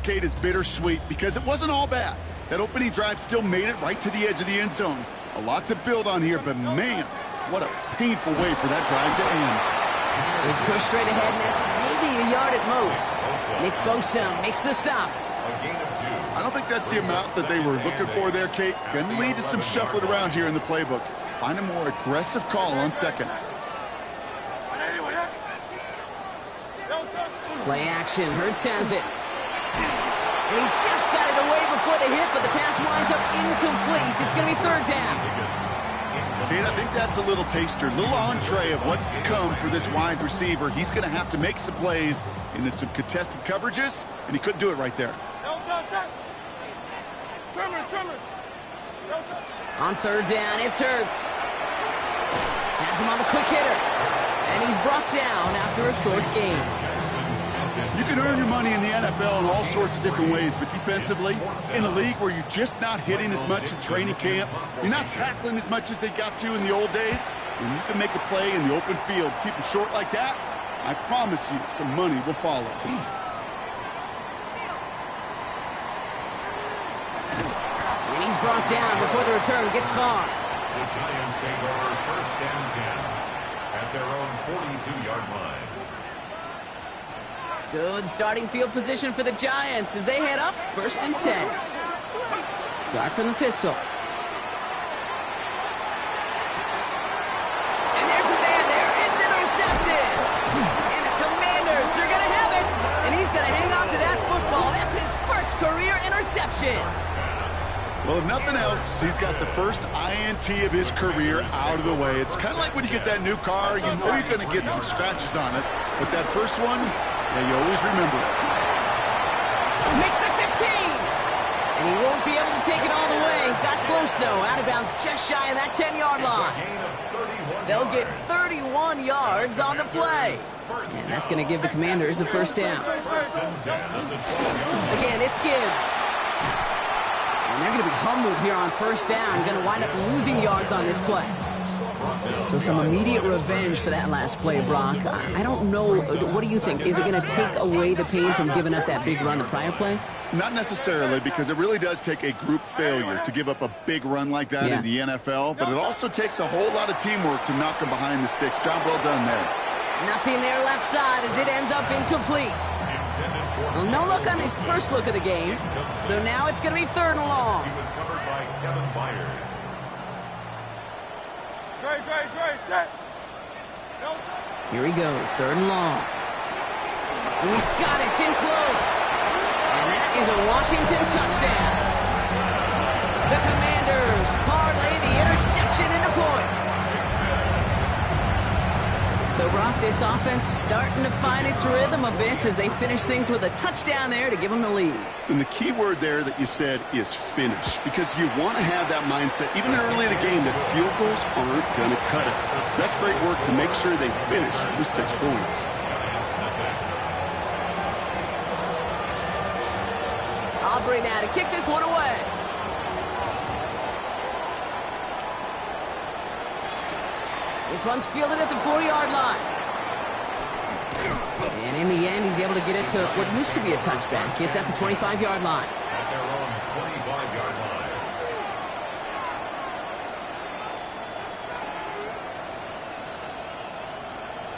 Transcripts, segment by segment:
Kate, is bittersweet because it wasn't all bad. That opening drive still made it right to the edge of the end zone. A lot to build on here, but man, what a painful way for that drive to end. It's pushed straight ahead, and that's maybe a yard at most. Nick Bosa makes the stop. I don't think that's the amount that they were looking for there, Kate. Going to lead to some shuffling around here in the playbook. Find a more aggressive call on second. Play action. Hurts has it. And he just got it away before the hit, but the pass winds up incomplete. It's going to be third down. Kate, I think that's a little taster, a little entree of what's to come for this wide receiver. He's going to have to make some plays into some contested coverages, and he couldn't do it right there. On third down, it's Hurts. Has him on the quick hitter. And he's brought down after a short gain. You can earn your money in the NFL in all sorts of different ways, but defensively, in a league where you're just not hitting as much in training camp, you're not tackling as much as they got to in the old days, when you can make a play in the open field, keep them short like that, I promise you some money will follow. And he's brought down before the return gets far. The Giants take over first and 10 at their own 42-yard line. Good starting field position for the Giants as they head up first and 10. Dart from the pistol. And there's a man there. It's intercepted. And the Commanders are going to have it. And he's going to hang on to that football. That's his first career interception. Well, if nothing else, he's got the first INT of his career out of the way. It's kind of like when you get that new car, you know you're going to get some scratches on it. But that first one, yeah, you always remember it. Makes the 15. And he won't be able to take it all the way. Got close, though. Out of bounds just shy of that 10-yard line. They'll get 31 yards on the play. And that's going to give the Commanders a first down. Again, it's Gibbs. And they're going to be humbled here on first down. Going to wind up losing yards on this play. So some immediate revenge for that last play, Brock. I don't know. What do you think? Is it going to take away the pain from giving up that big run the prior play? Not necessarily, because it really does take a group failure to give up a big run like that in the NFL. But it also takes a whole lot of teamwork to knock them behind the sticks. Job well done there. Nothing there left side as it ends up incomplete. Well, no look on his first look of the game. So now it's going to be third and long. He was covered by Kevin Byard. Here he goes, third and long. And he's got it, it's in close. And that is a Washington touchdown. The Commanders parlay the interception into points. So, Brock, this offense starting to find its rhythm a bit as they finish things with a touchdown there to give them the lead. And the key word there that you said is finish, because you want to have that mindset, even early in the game, that field goals aren't going to cut it. So that's great work to make sure they finish with 6 points. Aubrey now to kick this one away. This one's fielded at the 4-yard line. And in the end, he's able to get it to what used to be a touchback. It's at the 25-yard line. At their own 25-yard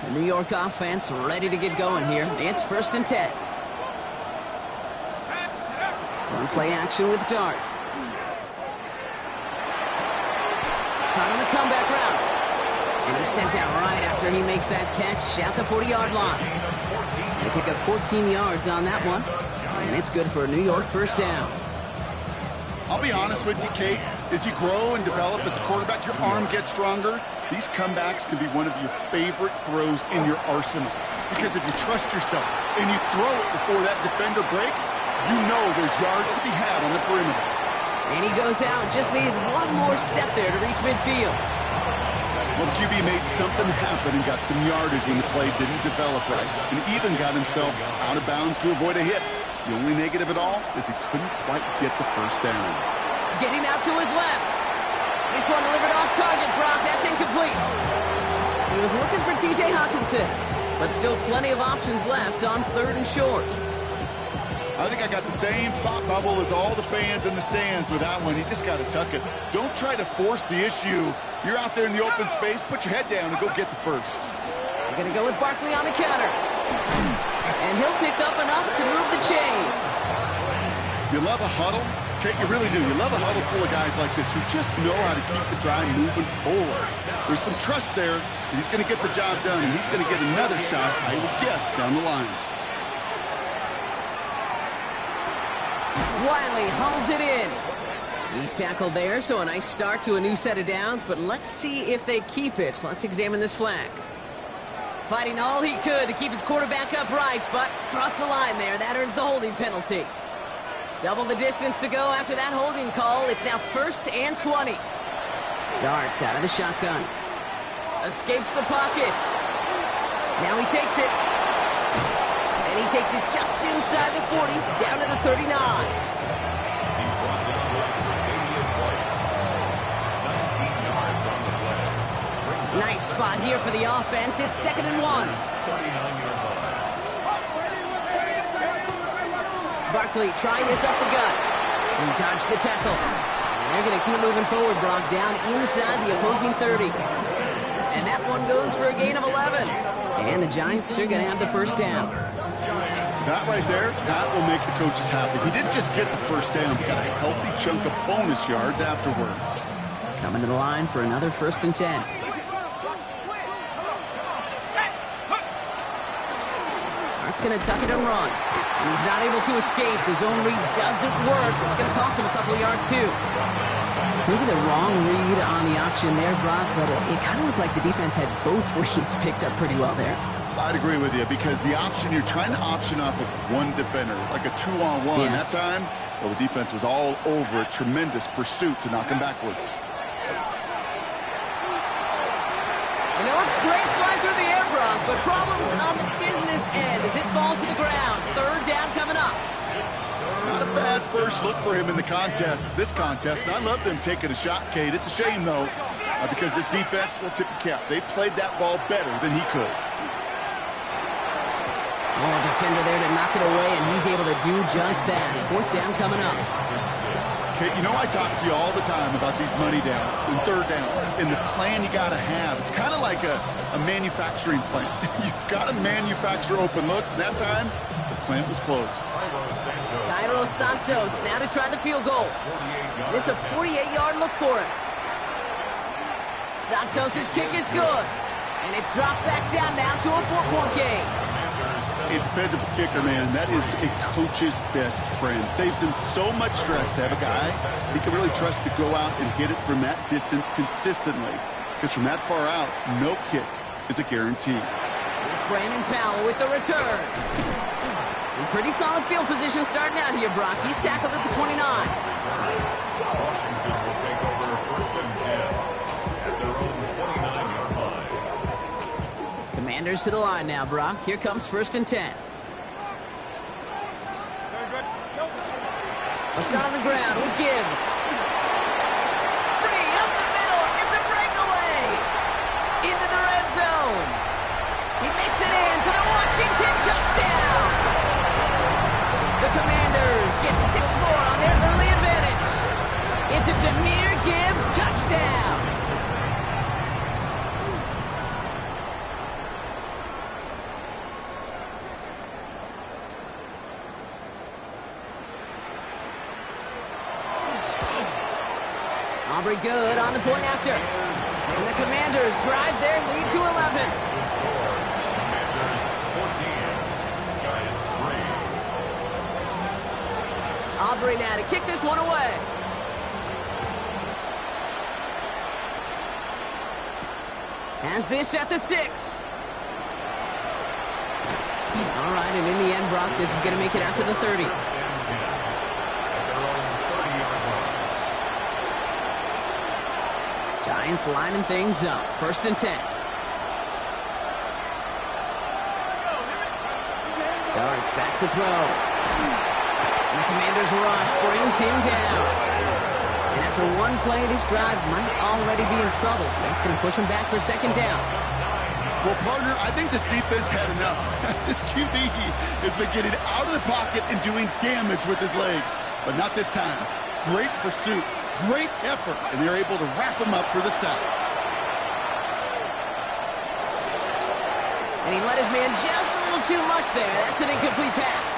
line. The New York offense ready to get going here. It's first and 10. One play action with Dart. Caught on the comeback route. And he's sent down right after he makes that catch at the 40-yard line. They pick up 14 yards on that one. And it's good for a New York first down. I'll be honest with you, Kate. As you grow and develop as a quarterback, your arm gets stronger. These comebacks can be one of your favorite throws in your arsenal. Because if you trust yourself and you throw it before that defender breaks, you know there's yards to be had on the perimeter. And he goes out. Just needed one more step there to reach midfield. Well, the QB made something happen and got some yardage when the play didn't develop right. And even got himself out of bounds to avoid a hit. The only negative at all is he couldn't quite get the first down. Getting out to his left. This one delivered off target, Brock. That's incomplete. He was looking for T.J. Hawkinson, but still plenty of options left on third and short. I think I got the same thought bubble as all the fans in the stands with that one. You just got to tuck it. Don't try to force the issue. You're out there in the open space. Put your head down and go get the first. We're going to go with Barkley on the counter. And he'll pick up enough to move the chains. You love a huddle? Kate, you really do. You love a huddle full of guys like this who just know how to keep the drive moving forward. There's some trust there that he's going to get the job done, and he's going to get another shot, I would guess, down the line. Wiley hauls it in. He's tackled there, so a nice start to a new set of downs, but let's see if they keep it. Let's examine this flag. Fighting all he could to keep his quarterback upright, but crossed the line there. That earns the holding penalty. Double the distance to go after that holding call. It's now 1st and 20. Dart out of the shotgun. Escapes the pocket. Now he takes it. And he takes it just inside the 40, down to the 39. He's brought down the previous play. 19 yards on the play. Nice spot here for the offense. It's 2nd and 1. 39-yard line. Barkley trying this up the gut. He dodged the tackle. And they're going to keep moving forward, Brock, down inside the opposing 30. And that one goes for a gain of 11. And the Giants are going to have the first down. That right there, that will make the coaches happy. He didn't just get the first down, he got a healthy chunk of bonus yards afterwards. Coming to the line for another 1st and 10. Hart's going to tuck it and run. And he's not able to escape. The zone read doesn't work. It's going to cost him a couple of yards, too. Maybe the wrong read on the option there, Brock, but it kind of looked like the defense had both reads picked up pretty well there. I'd agree with you because the option, you're trying to option off of one defender, like a 2-on-1. Yeah. That time, well, the defense was all over a tremendous pursuit to knock him backwards. And it looks great flying through the air, Brock, but problems on the business end as it falls to the ground. 3rd down coming up. Not a bad first look for him in the contest, this contest. And I love them taking a shot, Kate. It's a shame, though, because this defense will tip the cap. They played that ball better than he could. Oh, defender there to knock it away, and he's able to do just that. 4th down coming up. Kate, you know I talk to you all the time about these money downs and 3rd downs and the plan you got to have. It's kind of like a manufacturing plant. You've got to manufacture open looks, and that time, the plant was closed. Cairo Santos now to try the field goal. This a 48-yard look for him. Santos' kick is good. And it's dropped back down now to a 4-point game. A dependable kicker, man. That is a coach's best friend. Saves him so much stress to have a guy he can really trust to go out and hit it from that distance consistently. Because from that far out, no kick is a guarantee. It's Brandon Powell with the return. And pretty solid field position starting out here, Brock. He's tackled at the 29. Washington will take over 1st and 10 at their own 29-yard line. Commanders to the line now, Brock. Here comes 1st and 10. Let's start on the ground with Gibbs. Free up the middle. It's a breakaway. Into the red zone. He makes it in for the Washington touchdown. The Commanders get 6 more on their early advantage. It's a Jahmyr Gibbs touchdown. Aubrey good on the point after. And the Commanders drive their lead to 11. Commanders 14, Giants 3. Aubrey now to kick this one away. Has this at the 6. All right, and in the end, Brock, this is going to make it out to the 30. 1st and 10 at their own 30-yard line. Giants lining things up. 1st and 10. Darts back to throw. And the Commanders' rush brings him down. And after one play, this drive might already be in trouble. That's going to push him back for 2nd down. Well, partner, I think this defense had enough. This QB has been getting out of the pocket and doing damage with his legs. But not this time. Great pursuit, great effort, and they're able to wrap him up for the sack. And he let his man just a little too much there. That's an incomplete pass.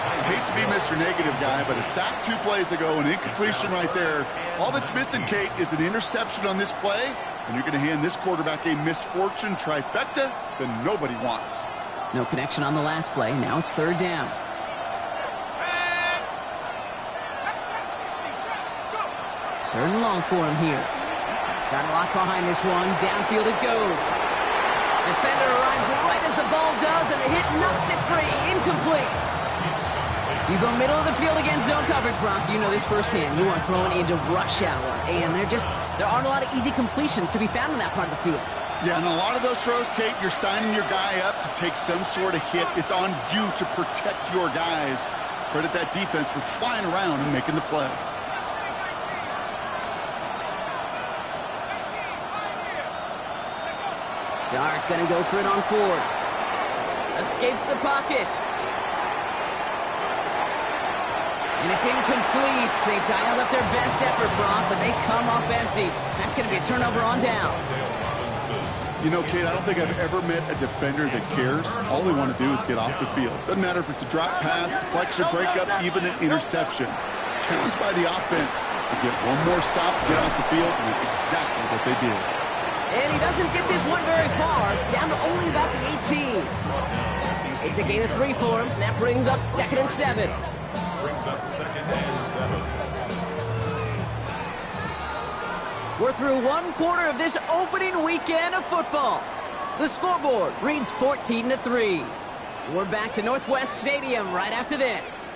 I hate to be Mr. Negative guy, but a sack 2 plays ago, an incompletion right there. All that's missing, Kate, is an interception on this play, and you're going to hand this quarterback a misfortune trifecta that nobody wants. No connection on the last play. Now it's 3rd down. Third and long for him here. Got a lot behind this one. Downfield it goes. Defender arrives right as the ball does, and the hit knocks it free. Incomplete. You go middle of the field against zone coverage, Brock. You know this firsthand. You are throwing into rush hour, and there aren't a lot of easy completions to be found in that part of the field. Yeah, and a lot of those throws, Kate, you're signing your guy up to take some sort of hit. It's on you to protect your guys. Credit that defense for flying around and making the play. Dart gonna go for it on 4th. Escapes the pocket. And it's incomplete. They dialed up their best effort, Brock, but they come up empty. That's going to be a turnover on downs. You know, Kate, I don't think I've ever met a defender that cares. All they want to do is get off the field. Doesn't matter if it's a drop pass, deflection, breakup, even an interception. Challenged by the offense to get one more stop to get off the field, and it's exactly what they did. And he doesn't get this one very far, down to only about the 18. It's a gain of 3 for him, and that brings up 2nd and 7. Brings up 2nd and 7. We're through 1 quarter of this opening weekend of football. The scoreboard reads 14-3. We're back to Northwest Stadium right after this.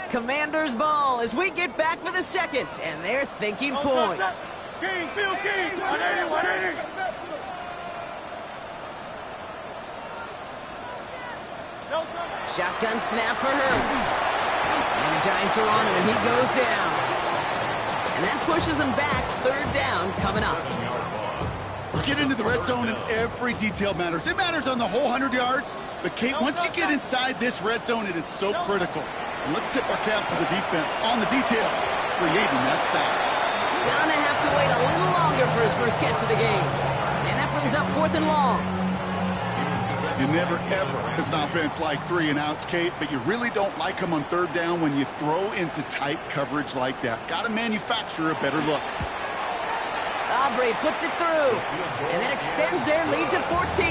Commanders ball as we get back for the 2nd, and they're thinking points. King, Field King, 180, 180. Shotgun snap for Hurts. And the Giants are on him, and he goes down. And that pushes him back. 3rd down coming up. Get into the red zone, and every detail matters. It matters on the whole 100 yards. But, Kate, once you get inside this red zone, it is so critical. And let's tip our cap to the defense on the details, creating that sack. Gonna have to wait a little longer for his first catch of the game. And that brings up 4th and long. You never, ever, as an offense, like 3 and outs, Kate, but you really don't like them on 3rd down when you throw into tight coverage like that. Got to manufacture a better look. Aubrey puts it through, and that extends their lead to 14.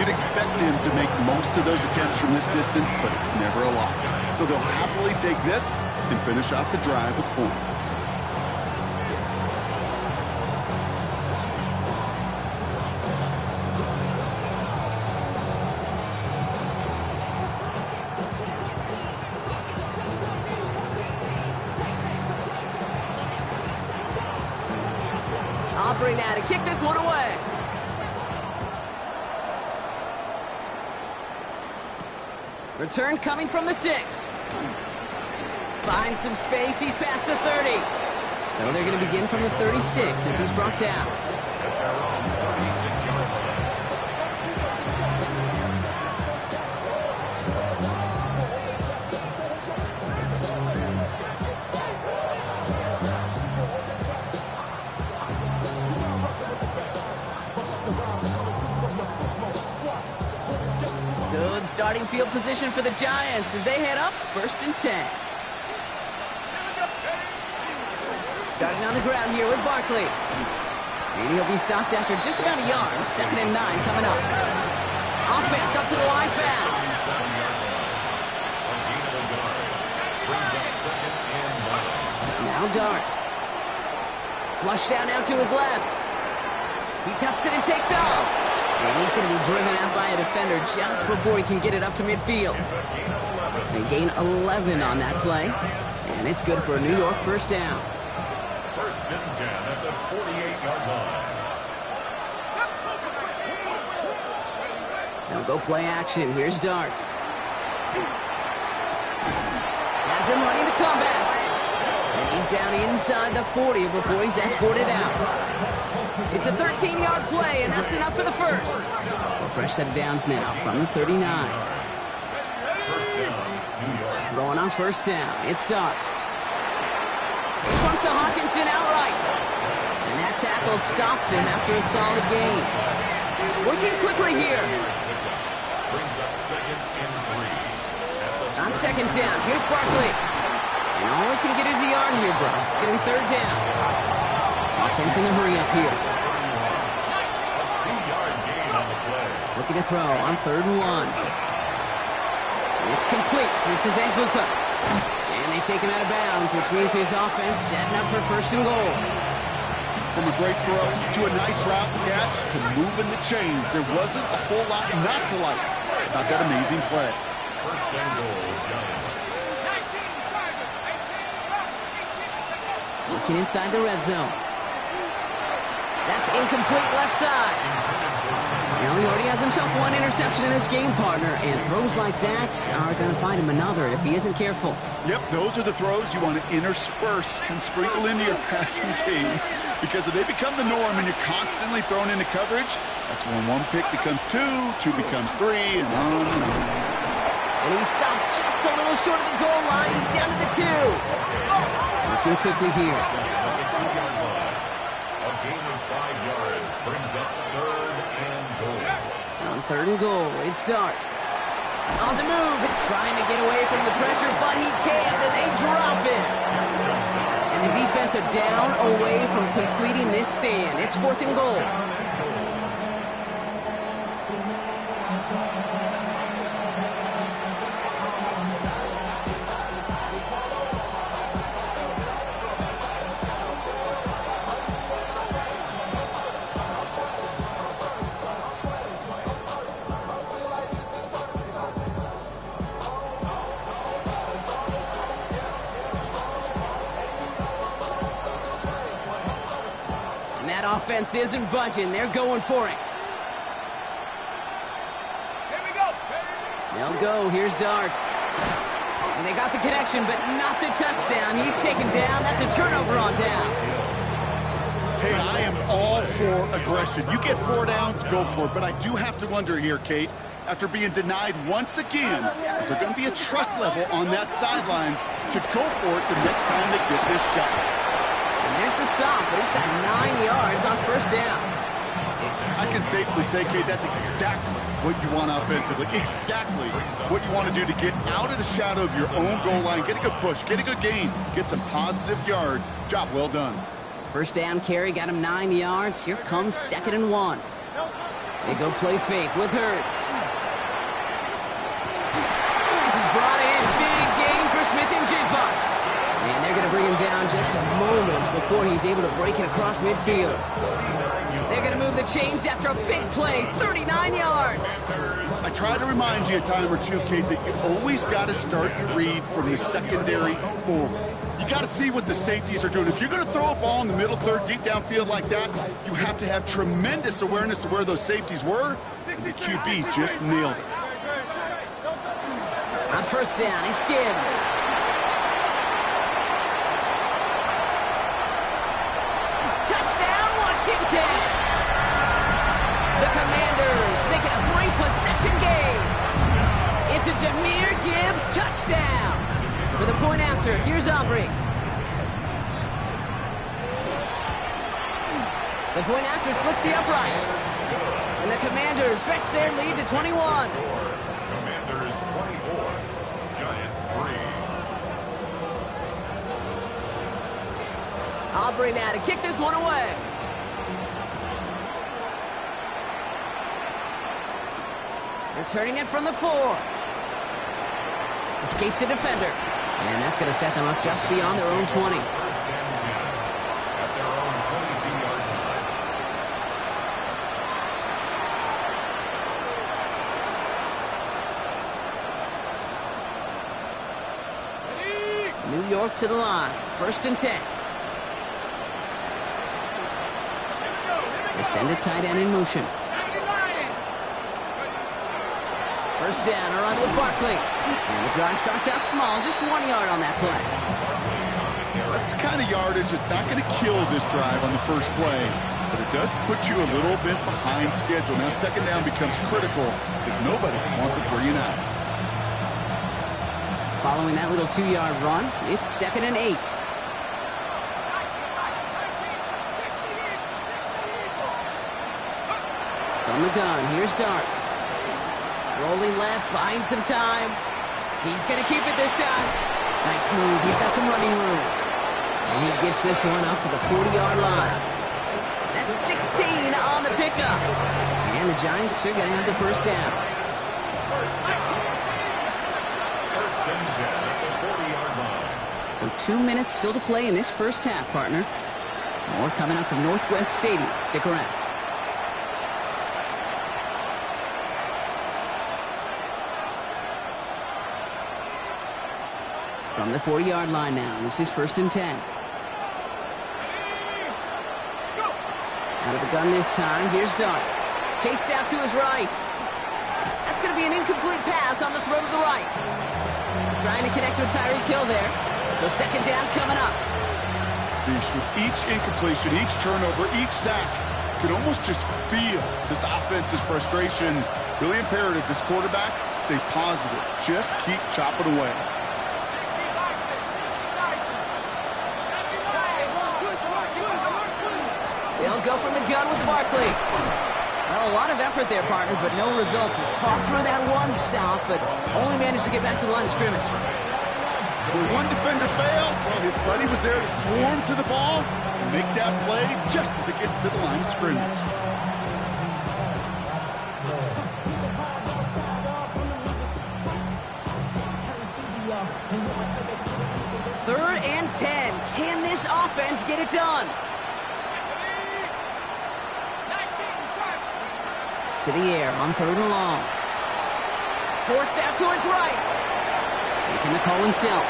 You'd expect him to make most of those attempts from this distance, but it's never a lot. So they'll happily take this and finish off the drive with points. Aubrey now to kick this one away. Return coming from the 6. Finds some space. He's past the 30. So they're going to begin from the 36 as he's brought down. Good starting field position for the Giants as they head up 1st and 10. Starting on the ground here with Barkley. And he'll be stopped after just about a yard. 2nd and 9 coming up. Offense up to the line fast. Now Dart. Flush down now to his left. He tucks it and takes off. And he's going to be driven out by a defender just before he can get it up to midfield. They gain 11 on that play. And it's good for a New York 1st down. 1st and 10 at the 48-yard line. Now go play action. Here's Dart. Has him running the comeback. He's down inside the 40 before he's escorted out. It's a 13-yard play, and that's enough for the first. So fresh set of downs now from the 39. First down, New York. Throwing on first down. It starts. Swung to Hawkinson outright. And that tackle stops him after a solid gain. Working quickly here. Brings up 2nd and 3. On second down, here's Barkley. And all he can get is a yard here, bro. It's going to be third down. Offense in the hurry up here. 2-yard gain on the play. Looking to throw on 3rd and 1. It's complete. This is Nguka. And they take him out of bounds, which means his offense setting up for 1st and goal. From a great throw to a nice route catch to moving the chains, there wasn't a whole lot not to like about that amazing play. 1st and goal, Giants. Looking inside the red zone. That's incomplete left side. Now he already has himself one interception in this game, partner, and throws like that are going to find him another if he isn't careful. Yep, those are the throws you want to intersperse and sprinkle into your passing game, because if they become the norm and you're constantly thrown into coverage, that's when 1 pick becomes 2, 2 becomes 3, and on and on. And he stopped just a little short of the goal line. He's down to the 2. Looking quickly here. A gain of 5 yards brings up 3rd and goal. On 3rd and goal, it starts. On the move, trying to get away from the pressure, but he can't, and they drop it. And the defense are down away from completing this stand. It's 4th and goal. Offense isn't budging. They're going for it. Here we go. They'll go. Here's Darts. And they got the connection, but not the touchdown. He's taken down. That's a turnover on down. Hey, I am all for aggression. You get 4 downs, go for it. But I do have to wonder here, Kate, after being denied once again, is there going to be a trust level on that sidelines to go for it the next time they get this shot? There's the stop, but he's got 9 yards on first down. I can safely say, Kate, that's exactly what you want offensively. Exactly what you want to do to get out of the shadow of your own goal line, get a good push, get a good gain, get some positive yards. Job well done. First down carry, got him 9 yards. Here comes 2nd and 1. They go play fake with Hurts. This is brought in. Big gain for Smith and Jigba. And they're going to bring him down just a moment before he's able to break it across midfield. They're going to move the chains after a big play, 39 yards. I try to remind you a time or two, Kate, that you always got to start your read from the secondary forward. You got to see what the safeties are doing. If you're going to throw a ball in the middle third, deep downfield like that, you have to have tremendous awareness of where those safeties were, and the QB just nailed it. On first down, it's Gibbs. Touchdown, Washington! The Commanders make it a 3-possession game. It's a Jahmyr Gibbs touchdown. For the point after, here's Aubrey. The point after splits the uprights. And the Commanders stretch their lead to 21. Commanders 24, Giants 3. Aubrey now to kick this one away. Returning it from the 4. Escapes a defender. And that's going to set them up just beyond their own 20. First and 10 at their own 22-yard line. New York to the line. 1st and 10. They send a tight end in motion. First down, a run with Barkley. And the drive starts out small, just 1 yard on that play. That's the kind of yardage that's not going to kill this drive on the first play, but it does put you a little bit behind schedule. Now second down becomes critical because nobody wants a 3-and-out. Following that little 2-yard run, it's 2nd and 8. From the gun, here's Dart. Rolling left, buying some time. He's going to keep it this time. Nice move. He's got some running room. And he gets this one up to the 40-yard line. That's 16 on the pickup. And the Giants are going to have the first down. First and 10 at the 40-yard line. So 2 minutes still to play in this first half, partner. More coming up from Northwest Stadium. Stick around. From the 40-yard line now, this is 1st and 10. Out of the gun this time, here's Dart. Chased out to his right. That's going to be an incomplete pass on the throw to the right. Trying to connect with Tyreek Hill there. So second down coming up. With each incompletion, each turnover, each sack, you can almost just feel this offense's frustration. Really imperative, this quarterback, stay positive. Just keep chopping away. They'll go from the gun with Barkley. Well, a lot of effort there, partner, but no results. He fought through that one stop, but only managed to get back to the line of scrimmage. When one defender failed, well, his buddy was there to swarm to the ball and make that play just as it gets to the line of scrimmage. Third and 10. Can this offense get it done? To the air on 3rd and long. Forced out to his right. Making the call himself.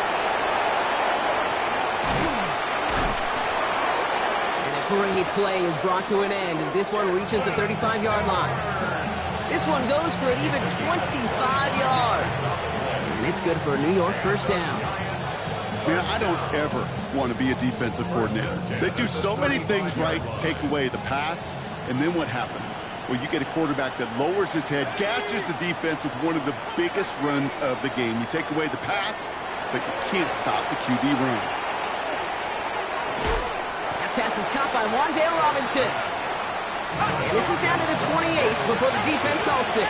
And a great play is brought to an end as this one reaches the 35-yard line. This one goes for an even 25 yards. And it's good for a New York first down. Man, I don't ever want to be a defensive coordinator. They do so many things right to take away the pass, and then what happens? Well, you get a quarterback that lowers his head, gashes the defense with one of the biggest runs of the game. You take away the pass, but you can't stop the QB run. That pass is caught by Wan'Dale Robinson. And this is down to the 28 before the defense halts it.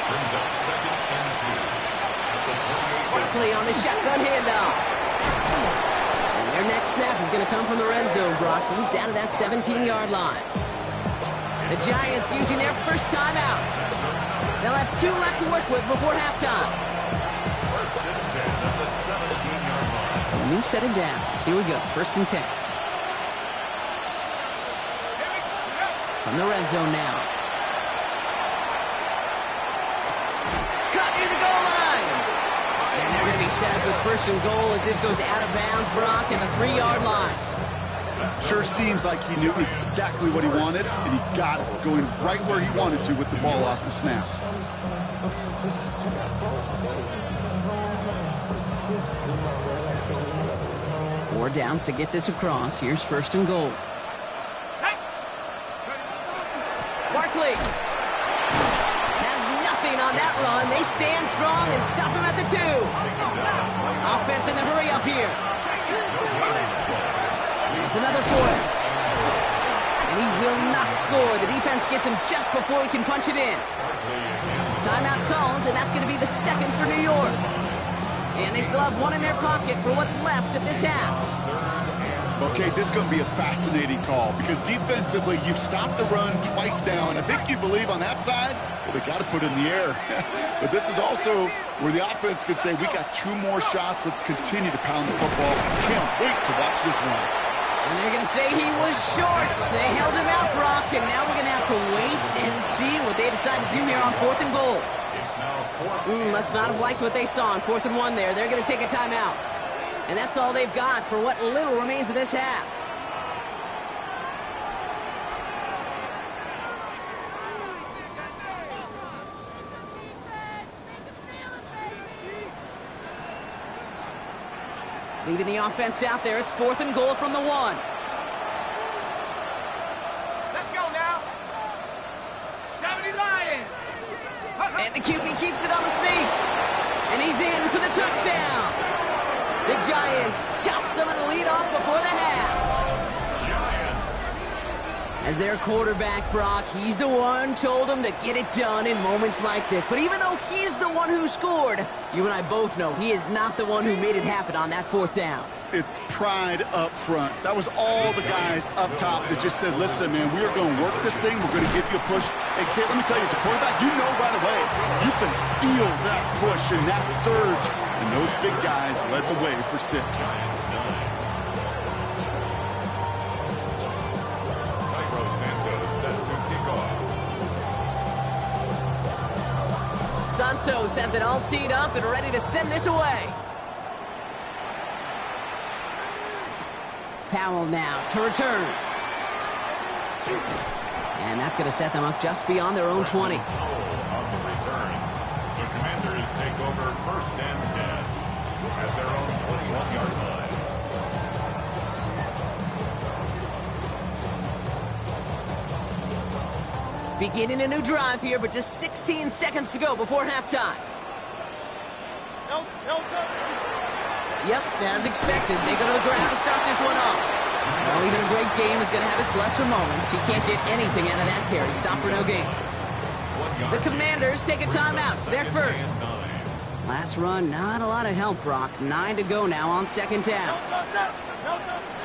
Brings up 2nd and 2. Barkley on the shotgun handoff. And their next snap is going to come from the red zone, Brock. He's down to that 17-yard line. The Giants using their first timeout. They'll have 2 left to work with before halftime. First and 10 at the 17-yard line. So a new set of downs. Here we go. 1st and 10. From the red zone now. Cut near the goal line. And they're going to be set up with 1st and goal as this goes out of bounds, Brock, at the 3-yard line. Sure seems like he knew exactly what he wanted, and he got it, going right where he wanted to with the ball off the snap. Four downs to get this across. Here's 1st and goal. Barkley has nothing on that run. They stand strong and stop him at the 2. Offense in the hurry up here. There's another for him. And he will not score. The defense gets him just before he can punch it in. Timeout called, and that's going to be the 2nd for New York. And they still have 1 in their pocket for what's left of this half. Okay, this is going to be a fascinating call because defensively, you've stopped the run twice down. I think you believe on that side, well, they got to put it in the air. But this is also where the offense could say, we got 2 more shots. Let's continue to pound the football. Can't wait to watch this one. And they're going to say he was short. They held him out, Brock, and now we're going to have to wait and see what they decide to do here on 4th and goal. It's now 4th. Must not have liked what they saw on 4th and 1 there. They're going to take a timeout. And that's all they've got for what little remains of this half. Leaving the offense out there. It's 4th and goal from the 1. Let's go now. 70 Lions. And the QB keeps it on the sneak. And he's in for the touchdown. The Giants chop some of the lead off before the half. As their quarterback, Brock, he's the one told them to get it done in moments like this. But even though he's the one who scored, you and I both know he is not the one who made it happen on that 4th down. It's pride up front. That was all the guys up top that just said, listen, man, we are going to work this thing. We're going to give you a push. And, Kate, let me tell you, as a quarterback, you know right away. You can feel that push and that surge. And those big guys led the way for 6. Santos has it all teed up and ready to send this away. Powell now to return. And that's going to set them up just beyond their own 20. On the return, the Commanders take over 1st and 10 at their own 21-yard line. Beginning a new drive here, but just 16 seconds to go before halftime. Yep, as expected, they go to the ground to start this one off. Well, even a great game is going to have its lesser moments. You can't get anything out of that carry. Stop for no gain. The Commanders take a timeout. It's their first. Last run, not a lot of help, Brock. 9 to go now on 2nd down.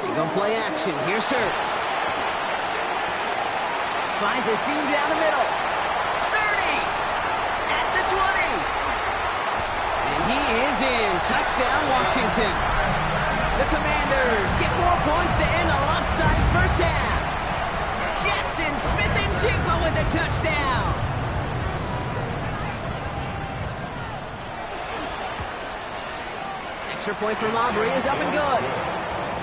They go play action. Here's Hurts. Finds a seam down the middle. 30! At the 20! And he is in. Touchdown, Washington. The Commanders get 4 points to end a lopsided first half. Jackson, Smith, and Jigba with a touchdown. Extra point from Aubrey is up and good.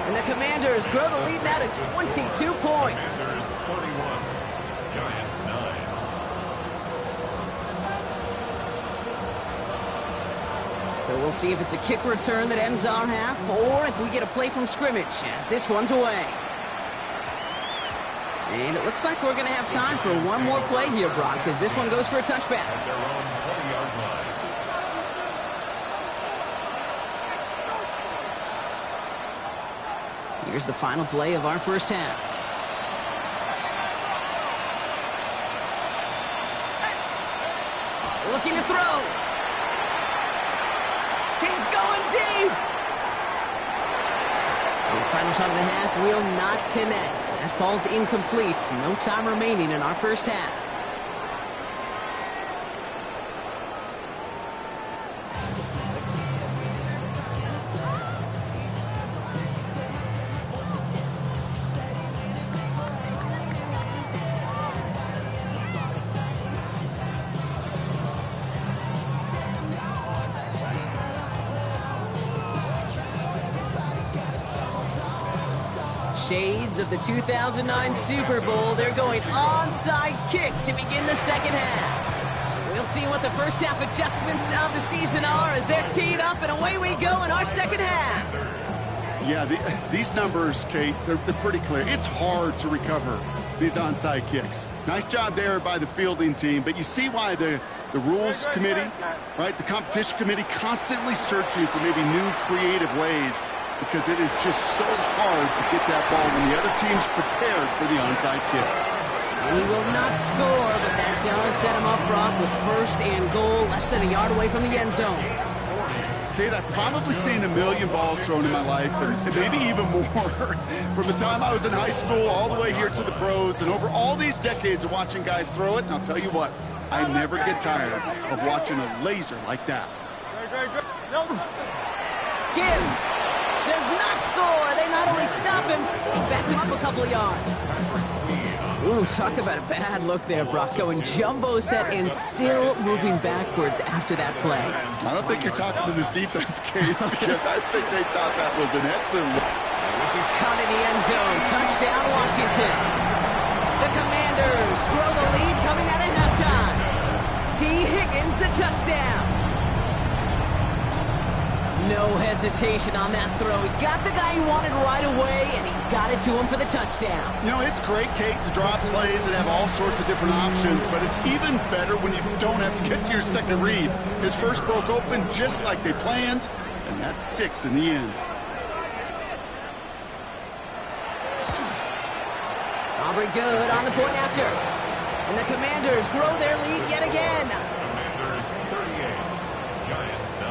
And the Commanders grow the lead now to 22 points. Commanders 41. Giants 9. So we'll see if it's a kick return that ends our half, or if we get a play from scrimmage, as this one's away. And it looks like we're going to have time for one more play here, Brock, because this one goes for a touchback. At their own 20-yard line. Here's the final play of our first half. Looking to throw. He's going deep. His final shot of the half will not connect. That falls incomplete. No time remaining in our first half. Shades of the 2009 Super Bowl. They're going onside kick to begin the second half. We'll see what the first half adjustments of the season are as they're teed up, and away we go in our second half. Yeah, these numbers, Kate, they're pretty clear. It's hard to recover these onside kicks. Nice job there by the fielding team, but you see why the rules committee, right, the competition committee constantly searching for maybe new creative ways, because it is just so hard to get that ball when the other team's prepared for the onside kick. He will not score, but that does set him up, Brock, with 1st and goal, less than a yard away from the end zone. Kate, I've probably seen a million balls thrown in my life, and maybe even more, from the time I was in high school all the way here to the pros, and over all these decades of watching guys throw it. And I'll tell you what, I never get tired of watching a laser like that. Gibbs does not score. They not only stop him, he backed him up a couple of yards. Ooh, talk about a bad look there, Brock. Going jumbo set and still moving backwards after that play. I don't think you're talking to this defense, Kate, because I think they thought that was an excellent look. This is caught in the end zone. Touchdown, Washington. The Commanders grow the lead coming out of halftime. T. Higgins, the touchdown. No hesitation on that throw. He got the guy he wanted right away, and he got it to him for the touchdown. You know, it's great, Kate, to draw plays and have all sorts of different options, but it's even better when you don't have to get to your second read. His first broke open just like they planned, and that's 6 in the end. Aubrey good on the point after. And the Commanders grow their lead yet again. Commanders 38, Giants 9.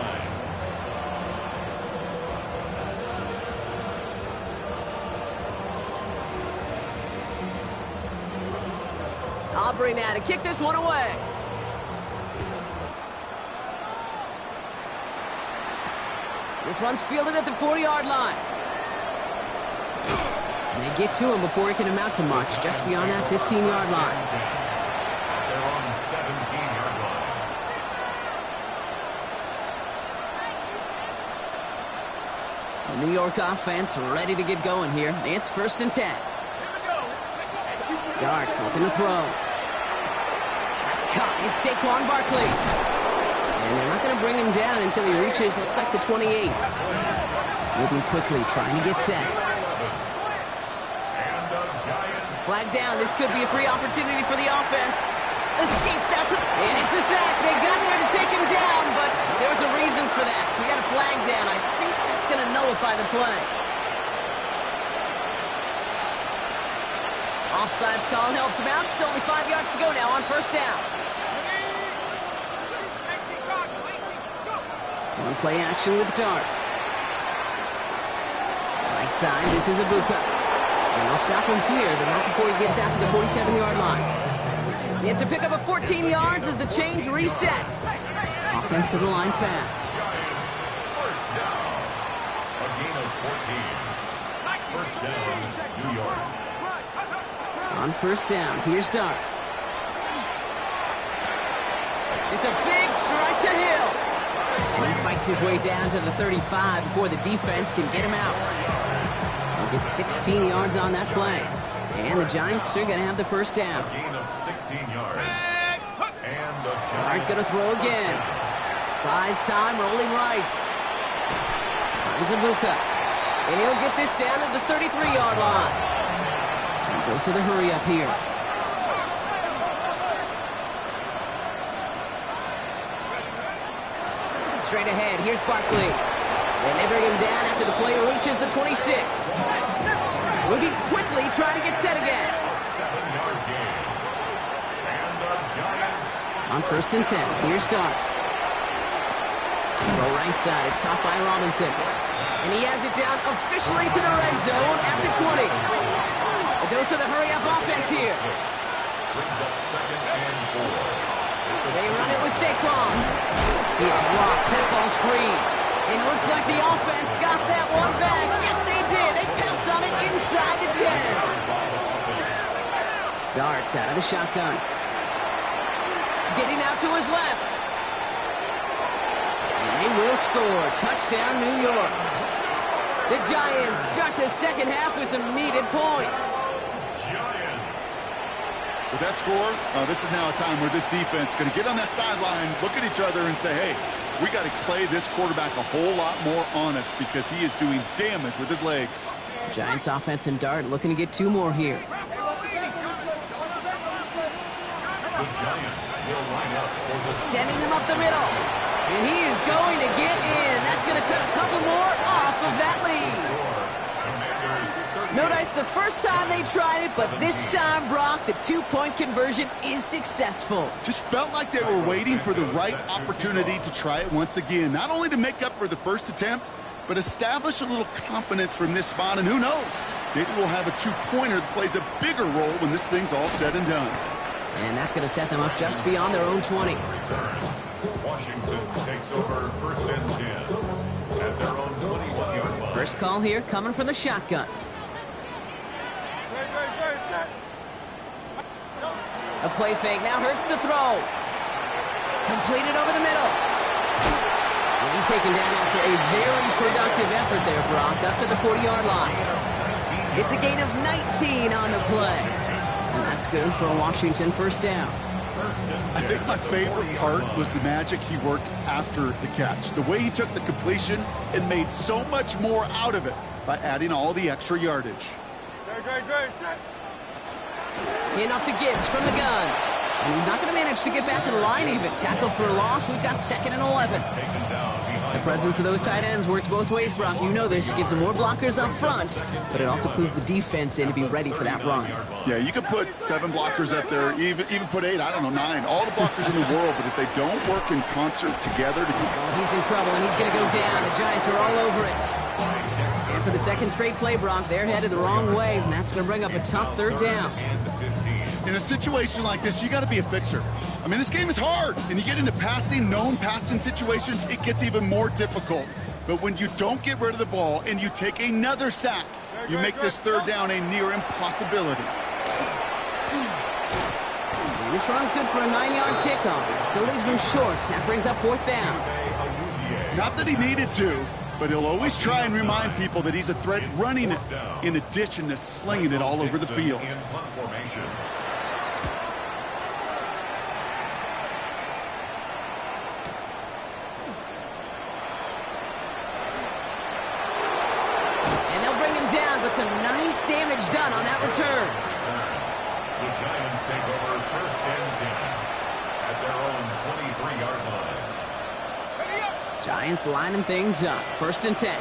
Aubrey now to kick this one away. This one's fielded at the 40-yard line. And they get to him before he can amount to much, just beyond that 15-yard line. They're on the 17-yard line. The New York offense ready to get going here. It's 1st and 10. Darks looking to throw. That's caught. It's Saquon Barkley. And they're not going to bring him down until he reaches, looks like the 28. Moving quickly, trying to get set. Flag down. This could be a free opportunity for the offense. Escapes out to... And it's a sack. They got there to take him down, but there was a reason for that. So we got a flag down. I think that's going to nullify the play. Offsides call helps him out. It's only 5 yards to go now on 1st down. On play action with Darts. Right side, this is Ibuka. And they'll stop him here, but not before he gets out to the 47-yard line. It's a pickup of 14 yards as the chains reset. Offense to the line fast. Giants, 1st down. A gain of 14. 1st down, New York. On 1st down, here's Darts. It's a big strike to Hill. And he fights his way down to the 35 before the defense can get him out. He'll get 16 yards on that play. And the Giants are going to have the 1st down. Gain of 16 yards. And the Dart going to throw again. Buys time, rolling right. Finds Ibuka. And he'll get this down to the 33-yard line. And goes to the hurry up here. Straight ahead, here's Barkley. And they bring him down after the play reaches the 26. Moving quickly, trying to get set again. 7-yard gain. And the Giants. On 1st and 10, here's Dart. The right side is caught by Robinson. And he has it down officially to the red zone at the 20. A dose of the hurry-up offense here. Brings up 2nd and 4. They run it with Saquon. He is blocked. That ball's free. And it looks like the offense got that one back. Yes, they did. They pounce on it inside the 10. Darts out of the shotgun. Getting out to his left. And they will score. Touchdown, New York. The Giants start the 2nd half with some needed points. With that score, this is now a time where this defense is going to get on that sideline, look at each other, and say, hey, we got to play this quarterback a whole lot more honest because he is doing damage with his legs. Giants offense and Dart looking to get 2 more here. The Giants will line up for the Sending them up the middle. And he is going to get in. That's going to cut a couple more off of that lead. No dice the first time they tried it, but this time, Brock, the 2-point conversion is successful. Just felt like they were waiting for the right opportunity to try it once again. Not only to make up for the first attempt, but establish a little confidence from this spot. And who knows, maybe we'll have a 2-pointer that plays a bigger role when this thing's all said and done. And that's going to set them up just beyond their own 20. Washington takes over 1st and 10 at their own 21-yard line. First call here coming from the shotgun. A play fake now hurts to throw. Completed over the middle. And he's taken down after a very productive effort there, Brock, up to the 40-yard line. It's a gain of 19 on the play. And that's good for a Washington 1st down. I think my favorite part was the magic he worked after the catch. The way he took the completion and made so much more out of it by adding all the extra yardage. Enough to Gibbs from the gun. And he's not going to manage to get back to the line even. Tackle for a loss. We've got 2nd and 11. The presence of those tight ends works both ways, Brock. You know this. Gives them more blockers up front, but it also clues the defense in to be ready for that run. Yeah, you could put 7 blockers up there, even put 8, I don't know, 9. All the blockers in the world, but if they don't work in concert together... Oh, he's in trouble, and he's going to go down. The Giants are all over it. And for the 2nd straight play, Brock, they're headed the wrong way, and that's going to bring up a tough 3rd down. In a situation like this, you got to be a fixer. I mean, this game is hard, and you get into known passing situations, it gets even more difficult. But when you don't get rid of the ball and you take another sack, you make this 3rd down a near impossibility. This run's good for a 9-yard pickup. It still leaves him short. That brings up 4th down. Not that he needed to, but he'll always try and remind people that he's a threat running it, in addition to slinging it all over the field. Some nice damage done on that return. The Giants take over 1st and 10 at their own 23-yard line. Giants lining things up. 1st and 10. Here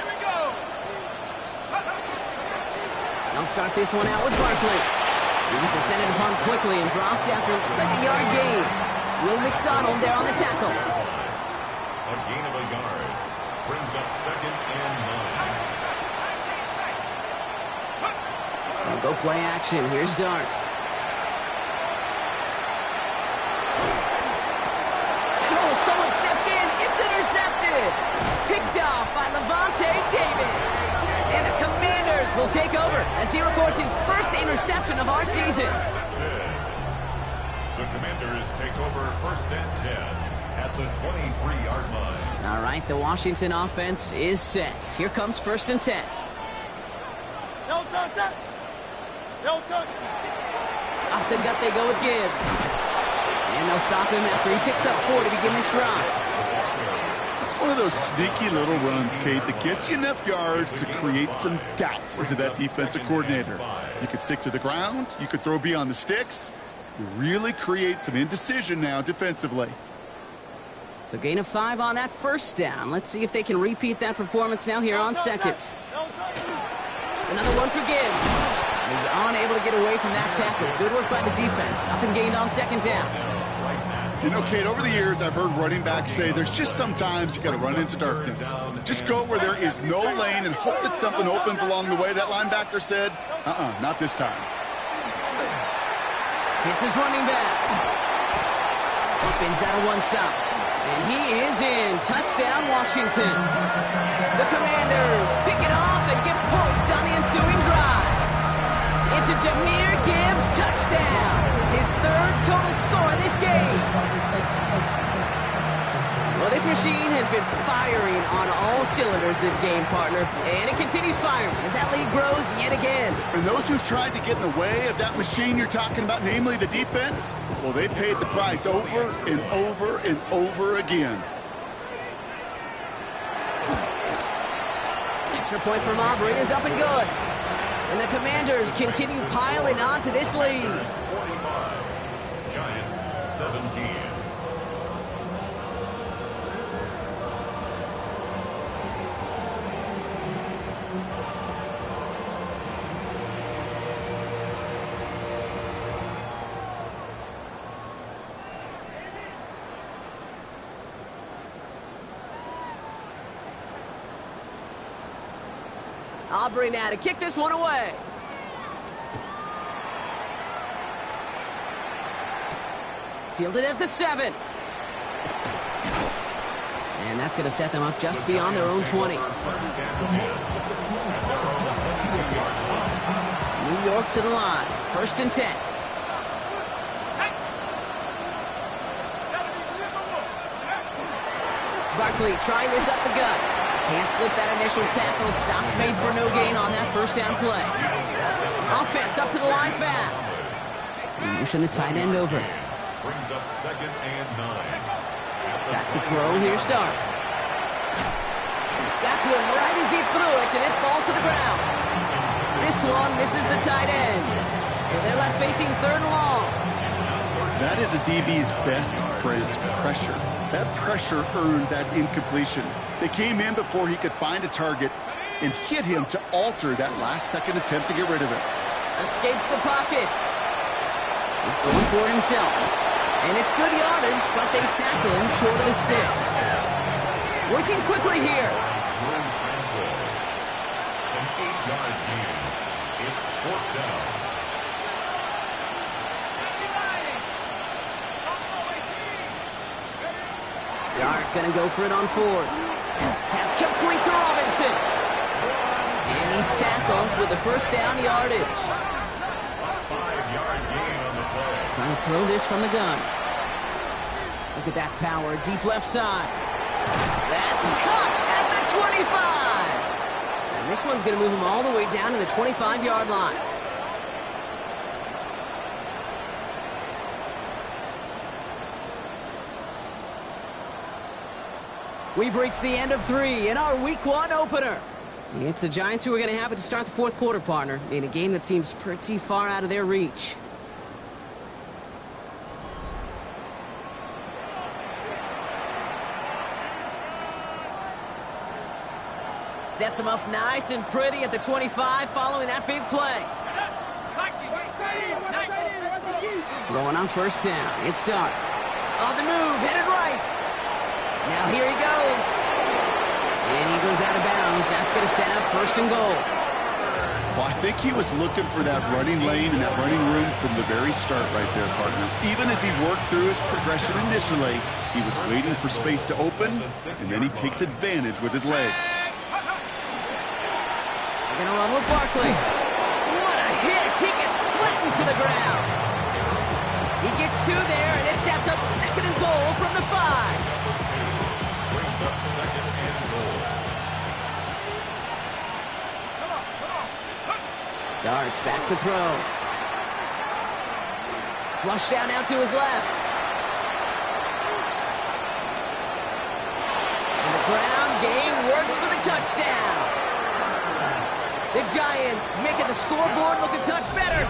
we go. They'll start this one out with Barkley. He's descended upon quickly and dropped after it looks like a yard gain. Will McDonald there on the tackle. A gain of a yard brings up 2nd and 9. They'll go play action. Here's Dart. And oh, someone stepped in. It's intercepted. Picked off by Levante David. And the Commanders will take over as he records his 1st interception of our season. The Commanders take over 1st and 10. At the 23-yard line. All right, the Washington offense is set. Here comes 1st and 10. No touch. No touch. Off the gut they go with Gibbs. And they'll stop him after he picks up 4 to begin this drive. It's one of those sneaky little runs, Kate, that gets you enough yards to create some doubt into that defensive coordinator. You could stick to the ground. You could throw beyond the sticks. You really create some indecision now defensively. So gain of 5 on that 1st down. Let's see if they can repeat that performance now here on 2nd. Another one for Gibbs. He's unable to get away from that tackle. Good work by the defense. Nothing gained on 2nd down. You know, Kate, over the years, I've heard running backs say there's just sometimes you got to run into darkness. Just go where there is no lane and hope that something opens along the way. That linebacker said, not this time. Hits his running back. Spins out of one side. And he is in. Touchdown, Washington. The Commanders pick it off and get points on the ensuing drive. It's a Jahmyr Gibbs touchdown. His 3rd total score in this game. Well, this machine has been firing on all cylinders this game, partner. And it continues firing as that lead grows yet again. And those who've tried to get in the way of that machine you're talking about, namely the defense, well, they paid the price over and over and over again. Extra point from Aubrey is up and good. And the Commanders continue piling onto this lead. 45. Giants 17. Aubrey now to kick this one away. Fielded at the 7. And that's going to set them up just beyond their own 20. New York to the line. 1st and 10. Barkley trying this up the gut. Can't slip that initial tackle. Stops made for no gain on that 1st first down play. Offense up to the line fast. And motion the tight end over. Brings up 2nd and 9. Back to throw, here starts. Got to him right as he threw it, and it falls to the ground. This one misses the tight end. So they're left facing 3rd and long. That is a DB's best friend, pressure. That pressure earned that incompletion. They came in before he could find a target and hit him to alter that last-second attempt to get rid of it. Escapes the pocket. He's going for it himself. And it's good yardage, but they tackle him short of the sticks. Working quickly here. An 8-yard gain. It's 4th down. Dart gonna go for it on 4th. Pass complete to Robinson. And he's tackled with the first down yardage. 5-yard gain on the play. Trying to throw this from the gun. Look at that power, deep left side. That's caught at the 25. And this one's gonna move him all the way down to the 25-yard line. We've reached the end of 3 in our Week 1 opener. It's the Giants who are going to have it to start the 4th quarter, partner, in a game that seems pretty far out of their reach. Sets him up nice and pretty at the 25 following that big play. Going on first down. It starts. On the move, headed right. Now here he goes. And he goes out of bounds. That's going to set up 1st and goal. Well, I think he was looking for that running lane and that running room from the very start right there, partner. Even as he worked through his progression initially, he was waiting for space to open, and then he takes advantage with his legs. They're going to run with Barkley. What a hit. He gets flattened to the ground. He gets 2 there, and it sets up 2nd and goal from the 5. Brings up 2nd and goal. Darts back to throw. Flush down now to his left. And the ground game works for the touchdown. The Giants making the scoreboard look a touch better.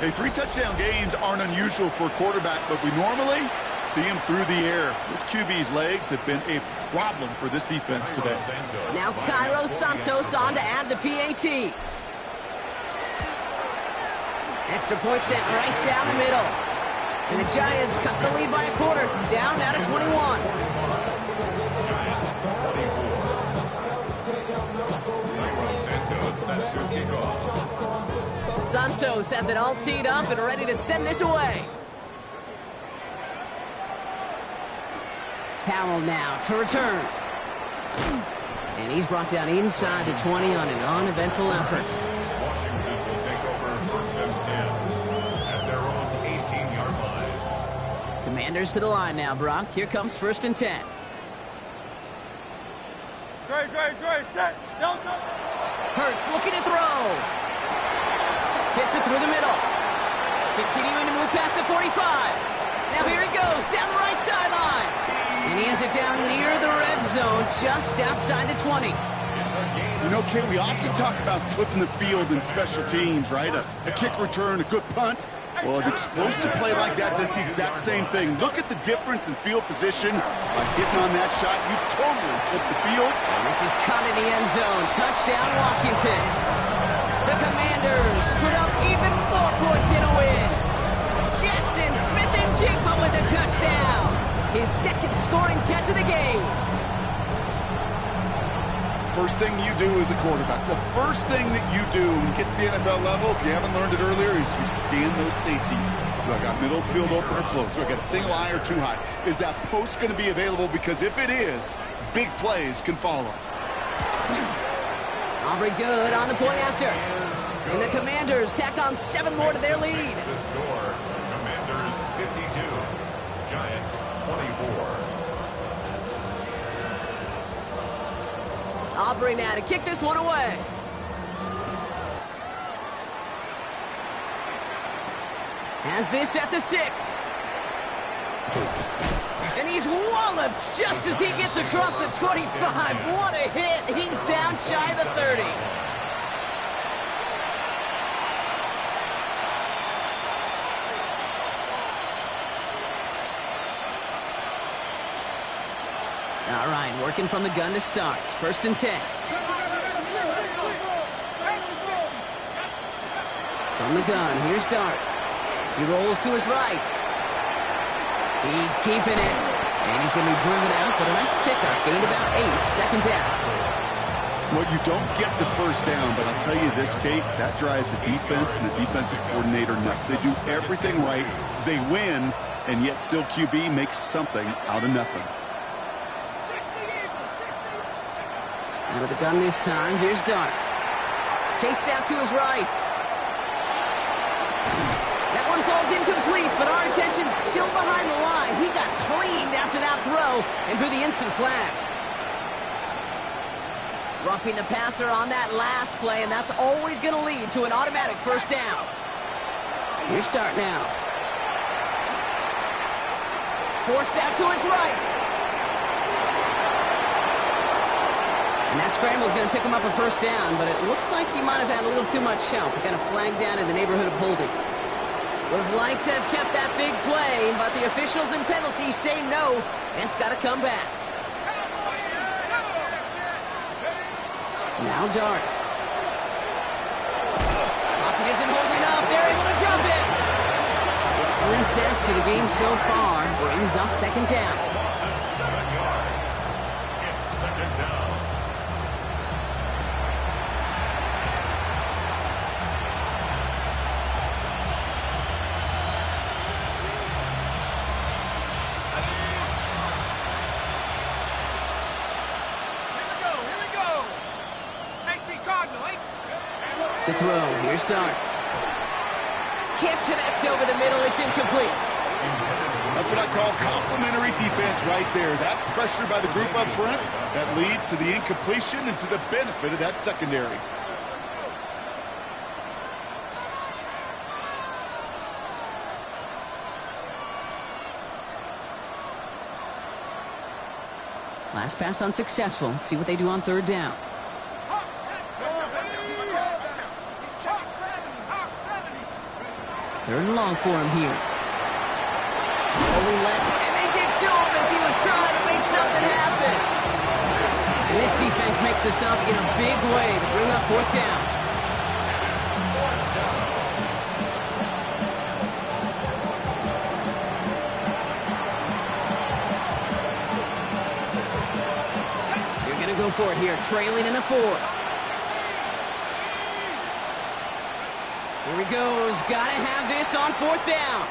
Hey, 3 touchdown gains aren't unusual for a quarterback, but we normally see him through the air. This QB's legs have been a problem for this defense today. Now Karel Santos on to add the PAT. Extra point sent right down the middle. And the Giants cut the lead by a quarter, down now to 21. Giants 24. Santos set to kick off. Santos has it all teed up and ready to send this away. Powell now to return. And he's brought down inside the 20 on an uneventful effort. Washington will take over 1st and 10 at their own 18-yard line. Commanders to the line now, Brock. Here comes 1st and 10. Dre, set. Delta. Hurts looking to throw. Fits it through the middle. Continuing to move past the 45. Now here he goes, down the right sideline. And he has it down near the red zone, just outside the 20. You know, Kate, we often talk about flipping the field in special teams, right? A kick return, a good punt. Well, an explosive play like that does the exact same thing. Look at the difference in field position. By hitting on that shot, you've totally flipped the field. And this is caught in the end zone. Touchdown, Washington. The Commanders put up even more points in a win. Jackson Smith-Njigba with a touchdown. His 2nd scoring catch of the game. First thing you do as a quarterback, the first thing that you do when you get to the NFL level, if you haven't learned it earlier, is you scan those safeties. Do I got middle field open or close? Do I got a single high or 2 high? Is that post going to be available? Because if it is, big plays can follow. Aubrey good on the point after. And the Commanders tack on 7 more to their lead. The score, Commanders 52, Giants 24. Aubrey now to kick this one away. Has this at the 6. And he's walloped just as he gets across the 25. What a hit. He's down shy of the 30. All right, working from the gun to start. 1st and 10. From the gun, here's Dart. He rolls to his right. He's keeping it. And he's going to be driven out, but a nice pickup. Gained about 8, 2nd down. Well, you don't get the 1st down, but I'll tell you this, Kate, that drives the defense and the defensive coordinator nuts. They do everything right. They win, and yet still QB makes something out of nothing. Out of the gun this time, here's Dart. Chased out to his right. That one falls incomplete, but our attention's still behind the line. He got cleaned after that throw and drew the instant flag. Roughing the passer on that last play, and that's always going to lead to an automatic 1st down. Here's Dart now. Forced out to his right. And that scramble is going to pick him up a 1st down, but it looks like he might have had a little too much help. He got a flag down in the neighborhood of holding. Would have liked to have kept that big play, but the officials and penalties say no, and it's got to come back. Now Dart. Pocket isn't holding up. They're able to drop it. It's 3 sacks for the game so far. Brings up 2nd down. It's 7 yards. It's 2nd down. To throw, here's Dart. Can't connect over the middle, it's incomplete. That's what I call complimentary defense right there. That pressure by the group up front, that leads to the incompletion and to the benefit of that secondary. Last pass unsuccessful. Let's see what they do on 3rd down. 3rd and long for him here. Rolling left, and they get to him as he was trying to make something happen. And this defense makes the stop in a big way to bring up 4th down. You're going to go for it here, trailing in the 4th. Here he goes. Got to have this on 4th down.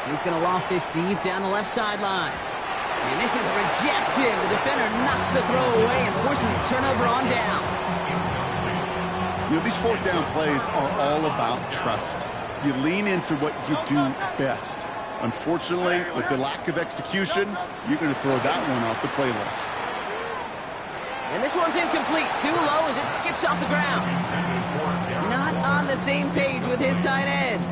He's going to loft this deep down the left sideline. And this is rejected. The defender knocks the throw away and forces a turnover on downs. You know, these 4th down plays are all about trust. You lean into what you do best. Unfortunately, with the lack of execution, you're going to throw that one off the playlist. And this one's incomplete. Too low as it skips off the ground. Not on the same page with his tight end.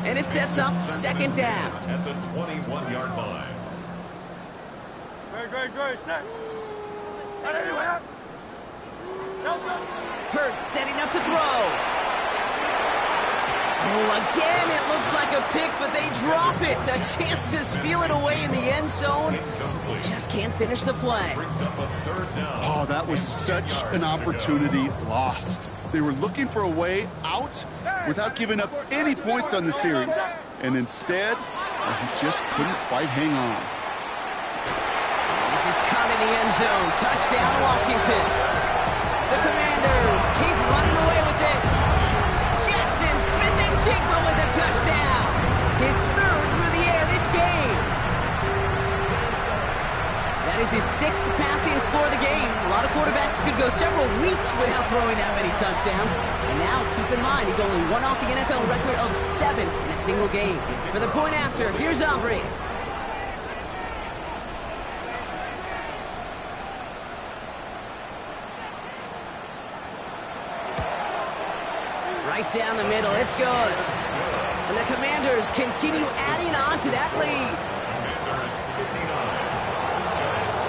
And it sets up 2nd down. At the 21-yard line. Great, set. Hurts setting up to throw. Oh, again, it looks like a pick, but they drop it. A chance to steal it away in the end zone. They just can't finish the play. Oh, that was such an opportunity lost. They were looking for a way out without giving up any points on the series. And instead, he just couldn't quite hang on. This is caught in the end zone. Touchdown, Washington. The Commanders keep running away with this. Jackson Smith-Njigba with a touchdown. His 3rd through the air this game. That is his 6th passing score of the game. A lot of quarterbacks could go several weeks without throwing that many touchdowns. And now, keep in mind, he's only one off the NFL record of 7 in a single game. For the point after, here's Aubrey. Right down the middle. It's good. And the Commanders continue adding on to that lead. Commanders 59, Giants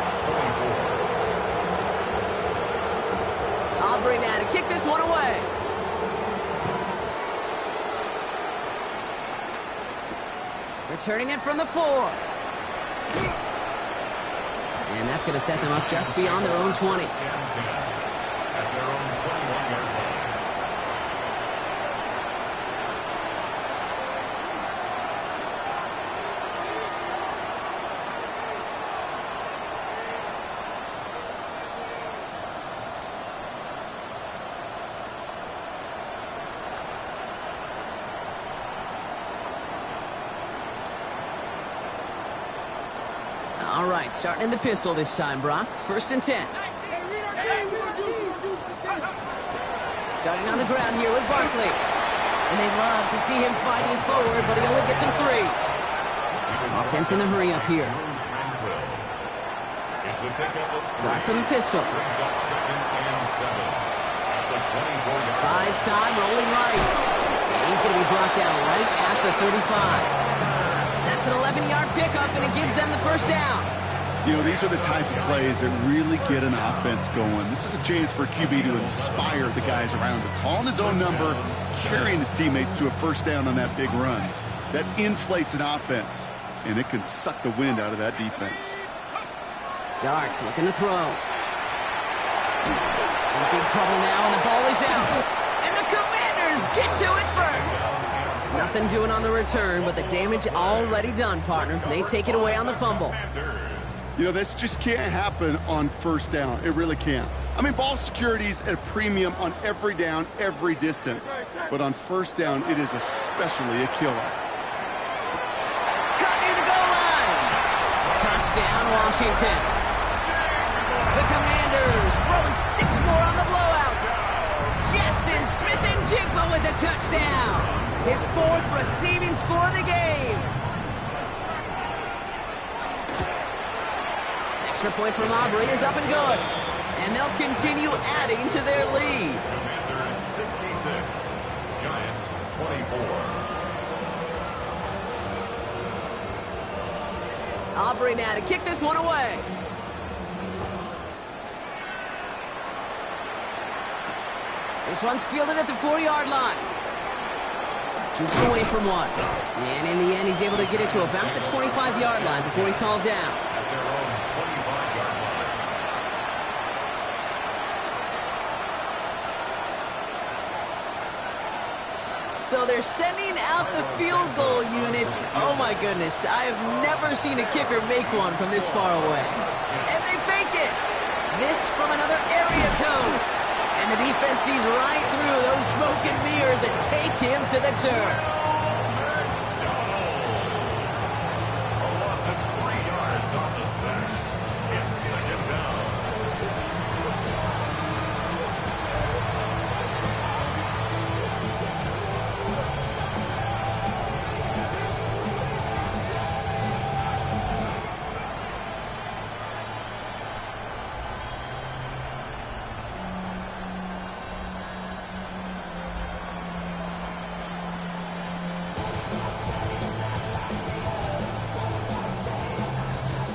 24. Aubrey now to kick this one away. Returning it from the 4. And that's going to set them up just beyond their own 20. At their own 21-yard line. All right, starting in the pistol this time, Brock. 1st and 10. Starting on the ground here with Barkley. And they love to see him fighting forward, but he only gets him 3. Offense in the hurry up here. It's a pickup of Dark from the pistol. brings up 2nd and 7 at the 24-yard line. Buys time, rolling right. And he's going to be brought down right at the 35. That's an 11-yard pickup, and it gives them the 1st down. You know, these are the type of plays that really get an offense going. This is a chance for QB to inspire the guys around him. Calling his own number, carrying his teammates to a 1st down on that big run. That inflates an offense, and it can suck the wind out of that defense. Darks looking to throw. In big trouble now, and the ball is out. And the Commanders get to it first. Nothing doing on the return, but the damage already done, partner. They take it away on the fumble. You know, this just can't happen on 1st down. It really can't. I mean, ball security's at a premium on every down, every distance. But on 1st down, it is especially a killer. Cut near the goal line. Touchdown, Washington. The Commanders throwing 6 more on the blowout. Jackson Smith-Njigba with a touchdown. His 4th receiving score of the game. Extra point from Aubrey is up and good. And they'll continue adding to their lead. Commanders 66, Giants 24. Aubrey now to kick this one away. This one's fielded at the 4-yard line. Shoots away from 1. And in the end, he's able to get it to about the 25-yard line before he's hauled down. At their own 25-yard line. So they're sending out the field goal unit. Oh my goodness, I have never seen a kicker make one from this far away. And they fake it. This from another area code. And the defense sees right through those smoke and mirrors and take him to the turf. A loss of 3 yards on the sack. It's 2nd down.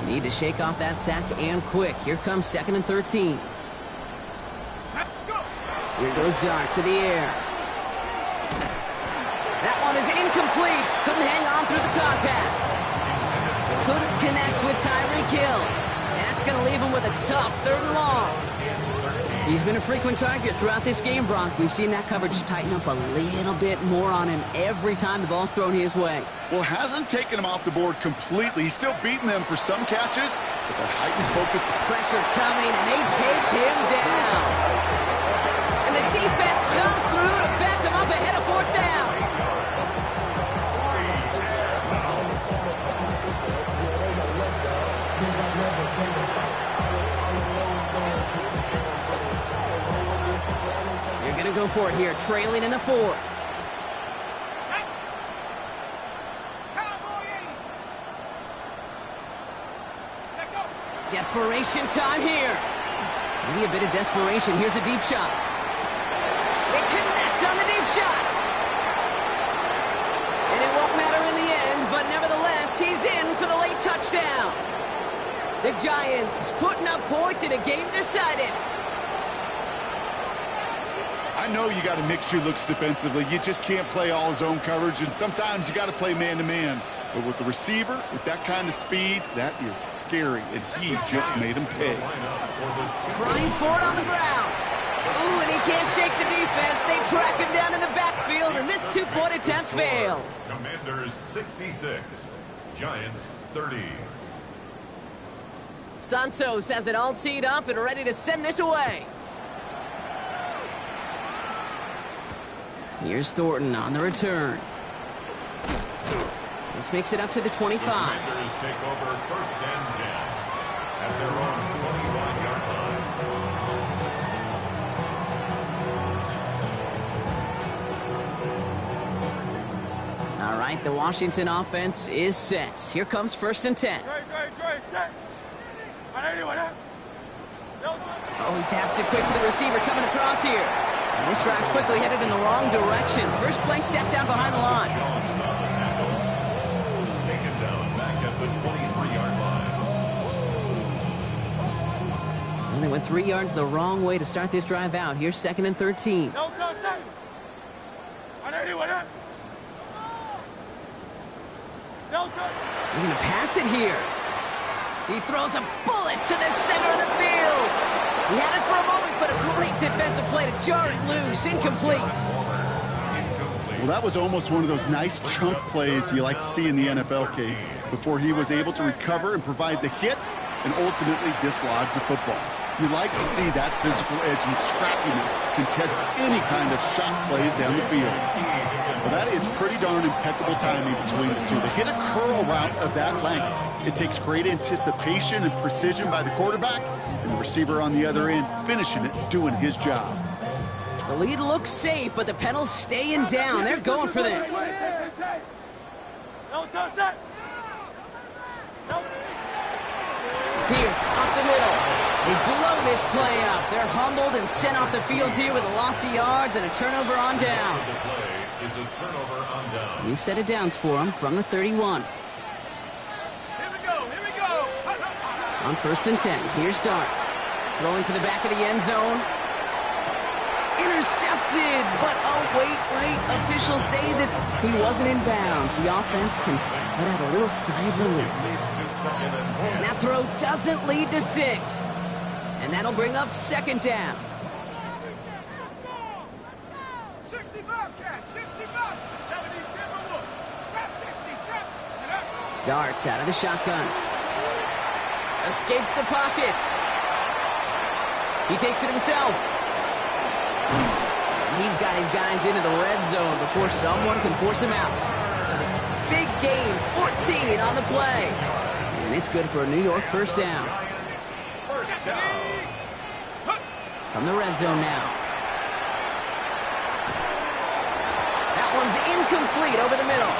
Need to shake off that sack and quick. Here comes 2nd and 13. Here goes Dark to the air. That one is incomplete. Couldn't hang on through the contact. Couldn't connect with Tyreek Hill. That's going to leave him with a tough 3rd and long. He's been a frequent target throughout this game, Brock. We've seen that coverage tighten up a little bit more on him every time the ball's thrown his way. Well, hasn't taken him off the board completely. He's still beating them for some catches, but that heightened focus. Pressure coming, and they take him down. And the defense comes through to back him up ahead of 4th down. You're going to go for it here, trailing in the 4th. Desperation time here. Maybe a bit of desperation. Here's a deep shot. They connect on the deep shot. this, he's in for the late touchdown. The Giants putting up points in a game decided. I know you got to mix your looks defensively. You just can't play all zone coverage, and sometimes you got to play man-to-man. But with the receiver, with that kind of speed, that is scary, and he just made him pay. Trying for it on the ground. Ooh, and he can't shake the defense. They track him down in the backfield, and this two-point attempt fails. Commanders 66, Giants 30. Santos has it all teed up and ready to send this away. Here's Thornton on the return. This makes it up to the 25. The Commanders take over first and 10 at their own 25-yard line. All right, the Washington offense is set. Here comes first and 10. Set. Oh, he taps it quick to the receiver coming across here. And this drive's quickly headed in the wrong direction. First play set down behind the line. Jones on the tackle. Taken down back at the 23-yard line. And they went 3 yards the wrong way to start this drive out. Here's second and 13. They're going to pass it here. He throws a bullet to the center of the field. He had it for a moment, but a great defensive play to jar it loose. Incomplete. Well, that was almost one of those nice chunk plays you like to see in the NFL, Kate, before he was able to recover and provide the hit and ultimately dislodge the football. You like to see that physical edge and scrappiness to contest any kind of shot plays down the field. Well, that is pretty darn impeccable timing between the two. To hit a curl route of that length, it takes great anticipation and precision by the quarterback, and the receiver on the other end finishing it, doing his job. The lead looks safe, but the Penals staying down. They're going for this. Pierce up the middle. They blow this play up. They're humbled and sent off the field here with a loss of yards and a turnover on downs. The play is a turnover on down. You've set it downs for them from the 31. Here we go. On first and 10, here's Dart. Throwing for the back of the end zone. Intercepted, but oh, wait. Officials say that he wasn't in bounds. The offense can let out a little sigh of relief. Leads to second and 10. That throw doesn't lead to 6. And that'll bring up second down. 60 Bobcats, 60 Bobcats, 70 Timberwolves, trap 60, traps, and up. Darts out of the shotgun. Escapes the pocket. He takes it himself. And he's got his guys into the red zone before someone can force him out. Big gain, 14 on the play. And it's good for a New York first down. First down. From the red zone now. That one's incomplete over the middle.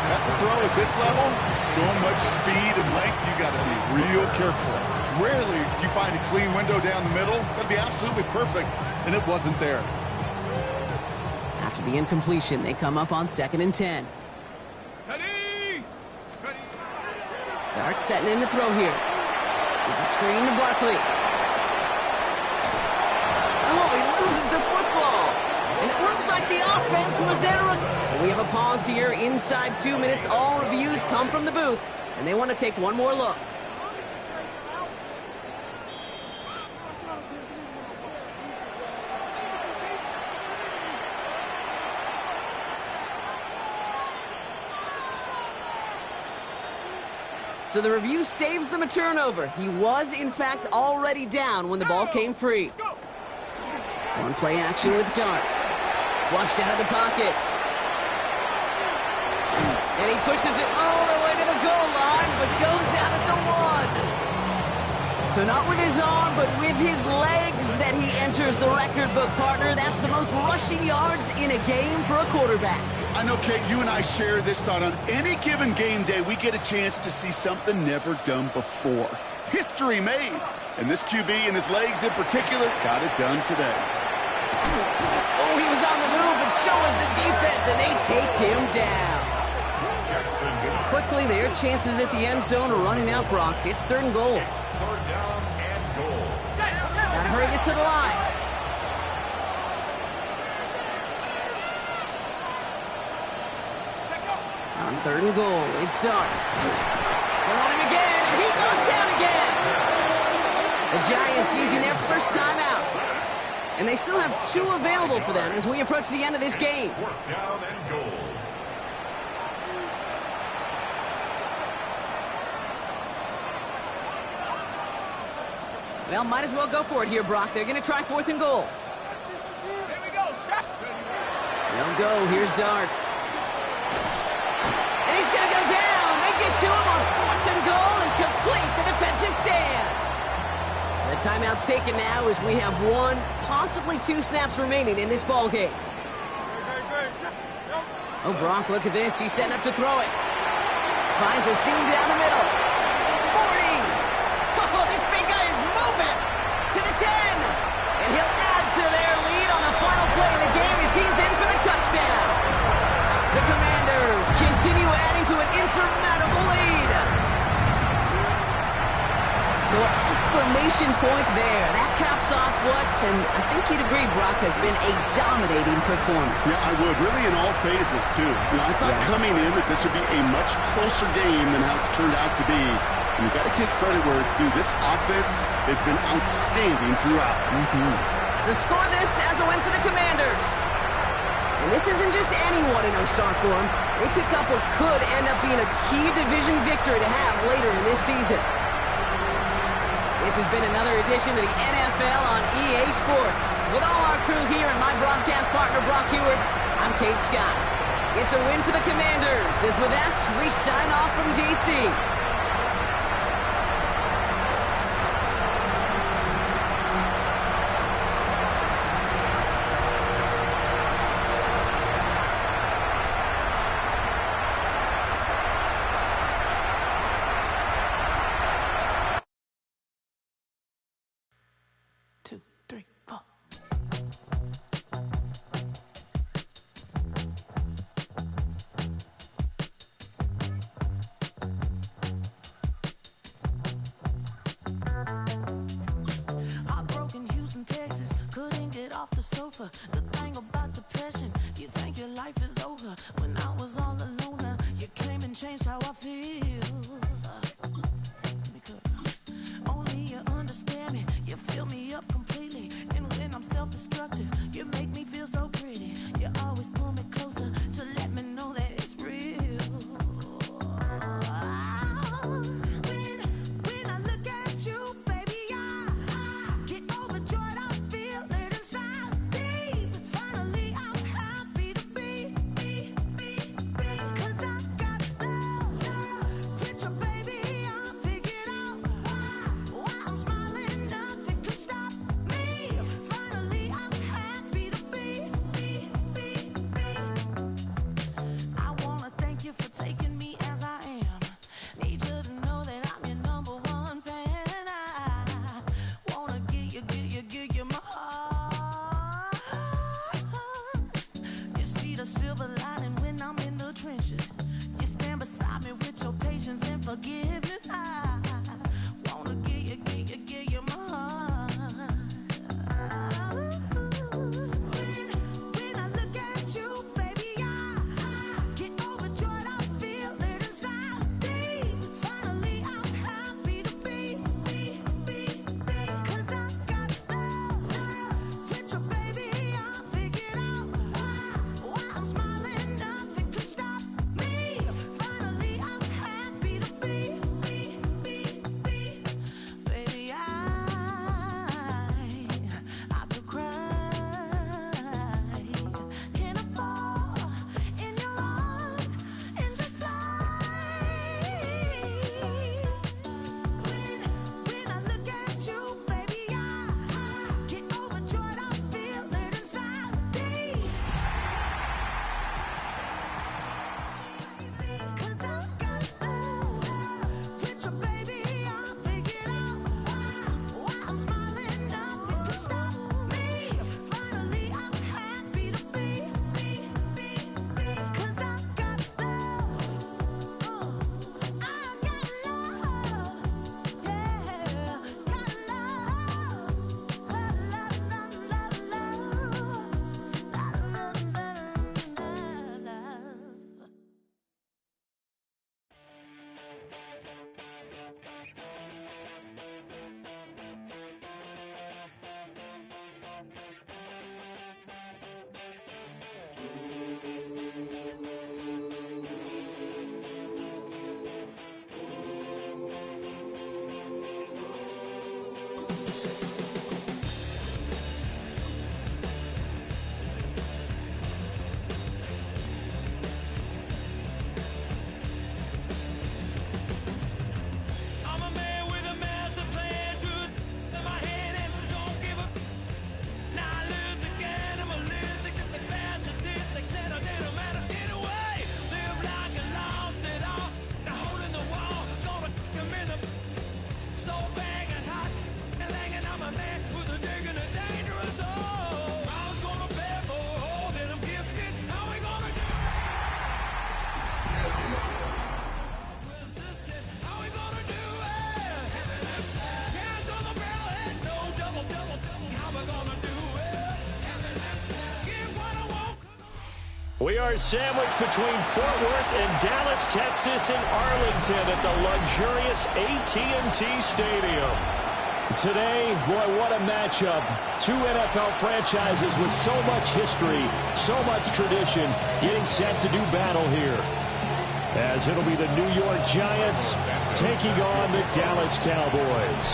That's a throw at this level. So much speed and length, you got to be real careful. Rarely do you find a clean window down the middle. That'd be absolutely perfect, and it wasn't there. After the incompletion, they come up on second and 10. Dart setting in the throw here. It's a screen to Barkley. Oh, he loses the football. And it looks like the offense was there. So we have a pause here inside 2 minutes. All reviews come from the booth, and they want to take one more look. So the review saves them a turnover. He was, in fact, already down when the ball came free. One play action with Dart. Flushed out of the pocket. And he pushes it all the way to the goal line, but goes out at the 1. So not with his arm, but with his legs that he enters the record book, partner. That's the most rushing yards in a game for a quarterback. I know, Kate, you and I share this thought. On any given game day, we get a chance to see something never done before. History made. And this QB and his legs in particular got it done today. Oh, he was on the move, but so was the defense, and they take him down. Jackson Quickly, their chances at the end zone are running out, Brock. It's 3rd and goal. It's 3rd down and goal. Gotta hurry this to the line. On 3rd and goal, it's Dart. They're on him again, and he goes down again. The Giants using their first timeout. And they still have 2 available for them as we approach the end of this game. 4th down and goal. Well, might as well go for it here, Brock. They're going to try 4th and goal. Here we go, shot. They'll go. Here's Dart. And he's going to go down. They get to him on 4th and goal and complete the defensive stand. The timeout's taken now as we have 1, possibly 2 snaps remaining in this ball game. Oh, Brock, look at this. He's setting up to throw it. Finds a seam down the middle. 40. Oh, this big guy is moving to the 10. And he'll add to their lead on the final play of the game as he's in for the touchdown. The Commanders continue adding to an insurmountable lead. So an exclamation point there. That caps off what, and I think you'd agree, Brock, has been a dominating performance. Yeah, I would. Really in all phases, too. I thought coming in that this would be a much closer game than how it's turned out to be. And you've got to give credit where it's due. This offense has been outstanding throughout. To score this as a win for the Commanders. And this isn't just anyone in start form. They pick up what could end up being a key division victory to have later in this season. This has been another edition of the NFL on EA Sports. With all our crew here and my broadcast partner, Brock Heward, I'm Kate Scott. It's a win for the Commanders. As with that, we sign off from D.C. The thing about depression, you think your life is over. When I was all alone, you came and changed how I feel. Because only you understand me, you fill me up completely. And when I'm self-destructive, you make me feel so pretty. You always pull me closer to let me know that it's real. When I look at you, baby, I get overjoyed. I feel it inside. Finally, I'm happy to be. Cause I got love. With your baby, I figured out why I'm smiling. Nothing can stop me. Finally, I'm happy to be. I wanna thank you for taking me as I am. Need you to know that I'm your number one fan. I wanna give you my heart. You see the silver lining when I'm in the trenches. You stand beside me with your patience and forgiveness. I wanna give you my heart. When I look at you, baby, I get overjoyed. I feel it inside deep. Finally, I'm happy to be. Cause I got love. With your baby, I figured out why I'm smiling. We are sandwiched between Fort Worth and Dallas, Texas, and Arlington at the luxurious AT&T Stadium. Today, boy, what a matchup. Two NFL franchises with so much history, so much tradition, getting set to do battle here. As it'll be the New York Giants taking on the Dallas Cowboys.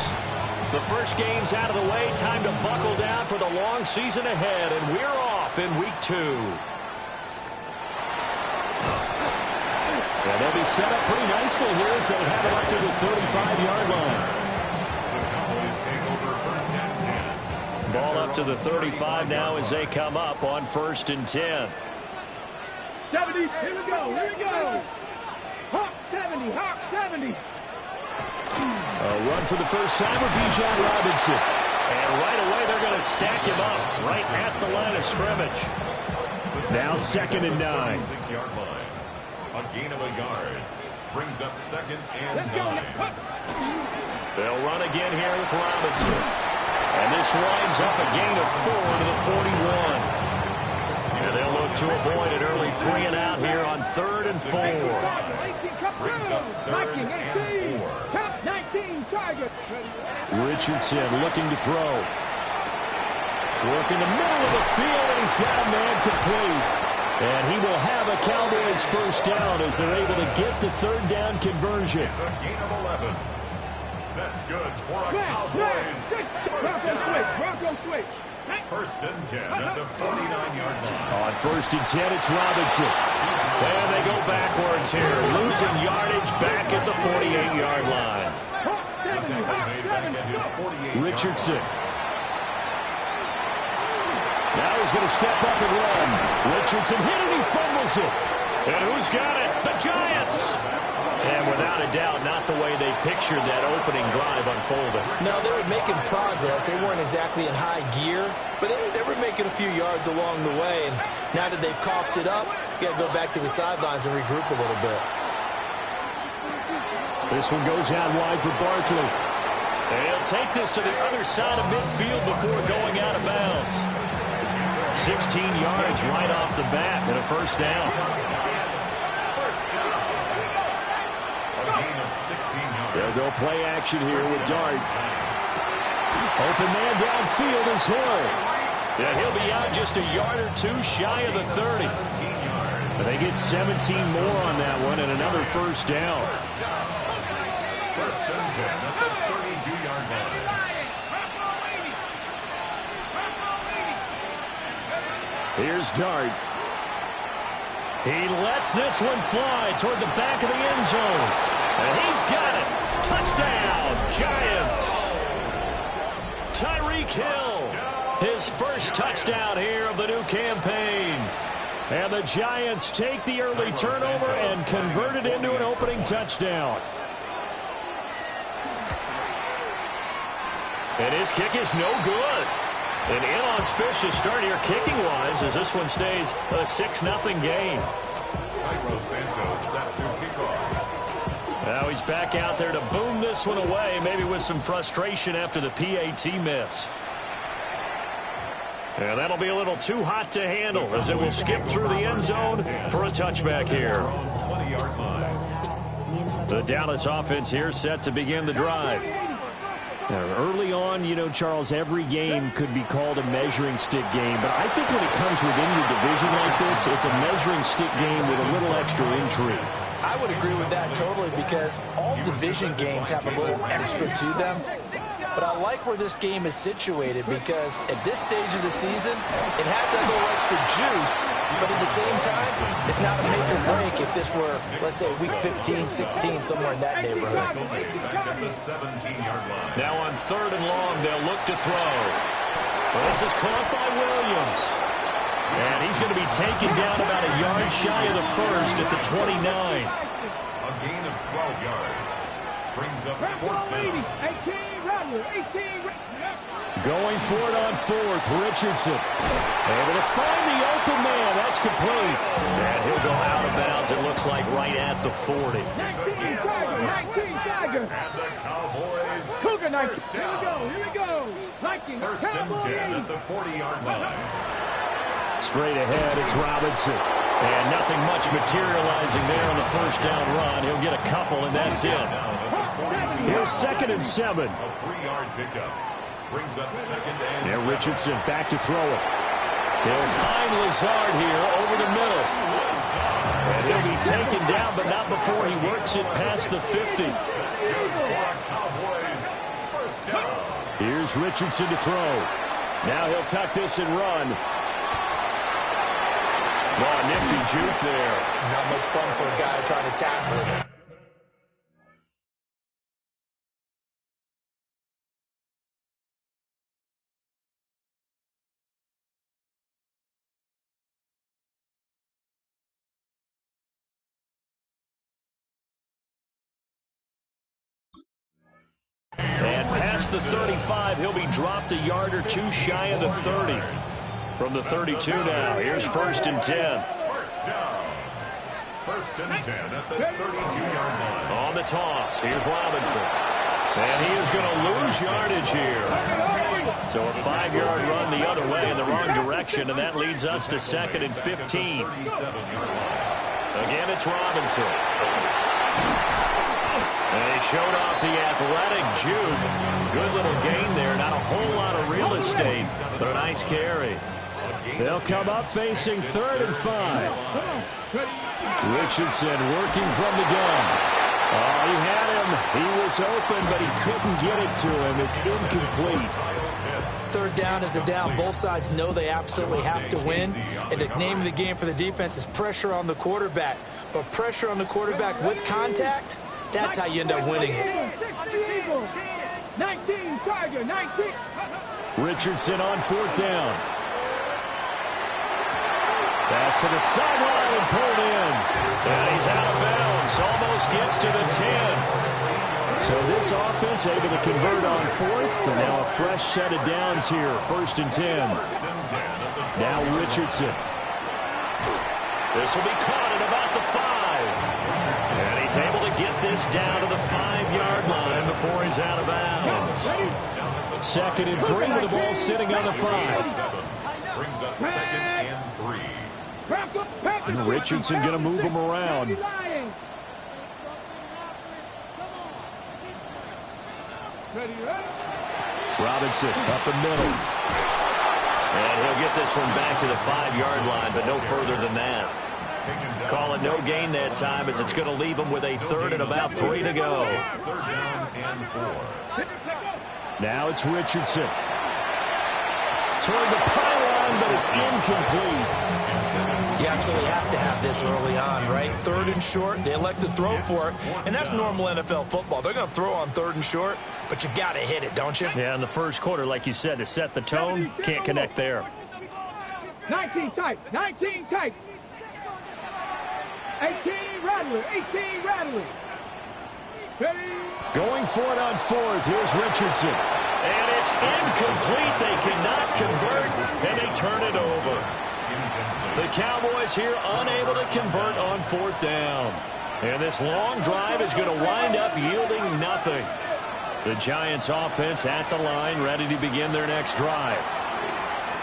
The first game's out of the way. Time to buckle down for the long season ahead, and we're off in Week 2. And they'll be set up pretty nicely here as they have it up to the 35-yard line. Ball up to the 35 now as they come up on 1st and 10. 70, here we go, here we go. Hawk 70, Hawk 70. A run for the first time with Bijan Robinson. And right away they're going to stack him up right at the line of scrimmage. Now 2nd and 9. 6-yard line. A gain of a yard. Brings up 2nd and 9. They'll run again here with Robinson. And this winds up a gain of 4 to the 41. And they'll look to avoid an early 3 and out here on 3rd and 4. Brings up 3rd and 4. Top 19 target. Richardson looking to throw. Work in the middle of the field, and he's got a man complete. And he will have a Cowboys first down as they're able to get the 3rd down conversion. It's a gain of 11. That's good for a Cowboys. Bronco switch. 1st and 10 at the 49-yard line. On 1st and 10, it's Robinson. And they go backwards here, losing yardage back at the 48-yard line. Richardson. Now he's going to step up and run. Richardson hit and he fumbles it. And who's got it? The Giants. And without a doubt, not the way they pictured that opening drive unfolding. No, they were making progress. They weren't exactly in high gear, but they were making a few yards along the way. And now that they've coughed it up, you got to go back to the sidelines and regroup a little bit. This one goes out wide for Barkley. And he'll take this to the other side of midfield before going out of bounds. 16 yards right off the bat and a first down. They'll go play action here with Dart. Open man downfield is Hill. Yeah, he'll be out just a yard or two shy of the 30. But they get 17 more on that one and another first down. 1st and 10 at the 32-yard line. Here's Dart. He lets this one fly toward the back of the end zone. And he's got it. Touchdown, Giants. Tyreek Hill, his first touchdown here of the new campaign. And the Giants take the early turnover and convert it into an opening touchdown. And his kick is no good. An inauspicious start here kicking-wise as this one stays a 6-0 game. Cairo Santos set to kick off. Now he's back out there to boom this one away, maybe with some frustration after the PAT miss. And that'll be a little too hot to handle as it will skip through the end zone for a touchback here. 20-yard line. The Dallas offense here set to begin the drive. Now, early on, you know, Charles, every game could be called a measuring stick game. But I think when it comes within your division like this, it's a measuring stick game with a little extra intrigue. I would agree with that totally because all division games have a little extra to them. But I like where this game is situated because at this stage of the season, it has that little extra juice, but at the same time, it's not a make or break if this were, let's say, week 15, 16, somewhere in that neighborhood. Now on 3rd and long, they'll look to throw. Well, this is caught by Williams. And he's going to be taken down about a yard shy of the first at the 29. A gain of 12 yards. Brings up 4th down. Going for it on 4th, Richardson. Able to find the open man. That's complete. And he'll go out of bounds, it looks like, right at the 40. 19 Tiger. And the Cowboys. Cougar 19. First Here we down. go, here we go. 19. 1st and 10 at the 40-yard line. Straight ahead, it's Robinson. And nothing much materializing there on the first down run. He'll get a couple, and that's it. Here's 2nd and 7. A 3-yard pickup. Brings up 2nd and 7. Richardson back to throw it. He'll find Lazard here over the middle. And he'll be taken down, but not before he works it past the 50. Here's Richardson to throw. Now he'll tuck this and run. Oh, nifty juke there. Not much fun for a guy trying to tackle him. And past the 35, he'll be dropped a yard or two shy of the 30. From the 32 now, here's 1st and 10. First down. 1st and 10 at the 32-yard line. On the toss, here's Robinson. And he is going to lose yardage here. So a 5-yard run the other way in the wrong direction, and that leads us to 2nd and 15. Again, it's Robinson. And he showed off the athletic juke. Good little gain there. Not a whole lot of real estate, but a nice carry. They'll come up facing 3rd and 5. Richardson working from the gun. Oh, he had him. He was open, but he couldn't get it to him. It's incomplete. 3rd down is a down. Both sides know they absolutely have to win. And the name of the game for the defense is pressure on the quarterback. But pressure on the quarterback with contact, that's how you end up winning it. 19, Tiger, 19. Richardson on 4th down. Pass to the sideline and pulled in. And he's out of bounds. Almost gets to the 10. So this offense able to convert on 4th. And now a fresh set of downs here. 1st and 10. Now Richardson. This will be caught at about the 5. And he's able to get this down to the 5-yard line before he's out of bounds. 2nd and 3 with the ball sitting on the 5. Brings up 2nd and 3. And Richardson going to move him around. Robinson up the middle. And he'll get this one back to the 5-yard line, but no further than that. Call it no gain that time as it's going to leave him with a 3rd and about 3 to go. 3rd down and 4. Now it's Richardson. Toward the pylon, but it's incomplete. You absolutely have to have this early on, right? 3rd and short, they elect to throw for it, and that's normal NFL football. They're going to throw on 3rd and short, but you've got to hit it, don't you? Yeah, in the first quarter, like you said, to set the tone, can't connect there. 19 tight, 19 tight. 18 Rattler, 18 Rattler. Going for it on 4th, here's Richardson. And it's incomplete. They cannot convert, and they turn it over. The Cowboys here unable to convert on 4th down. And this long drive is going to wind up yielding nothing. The Giants offense at the line, ready to begin their next drive.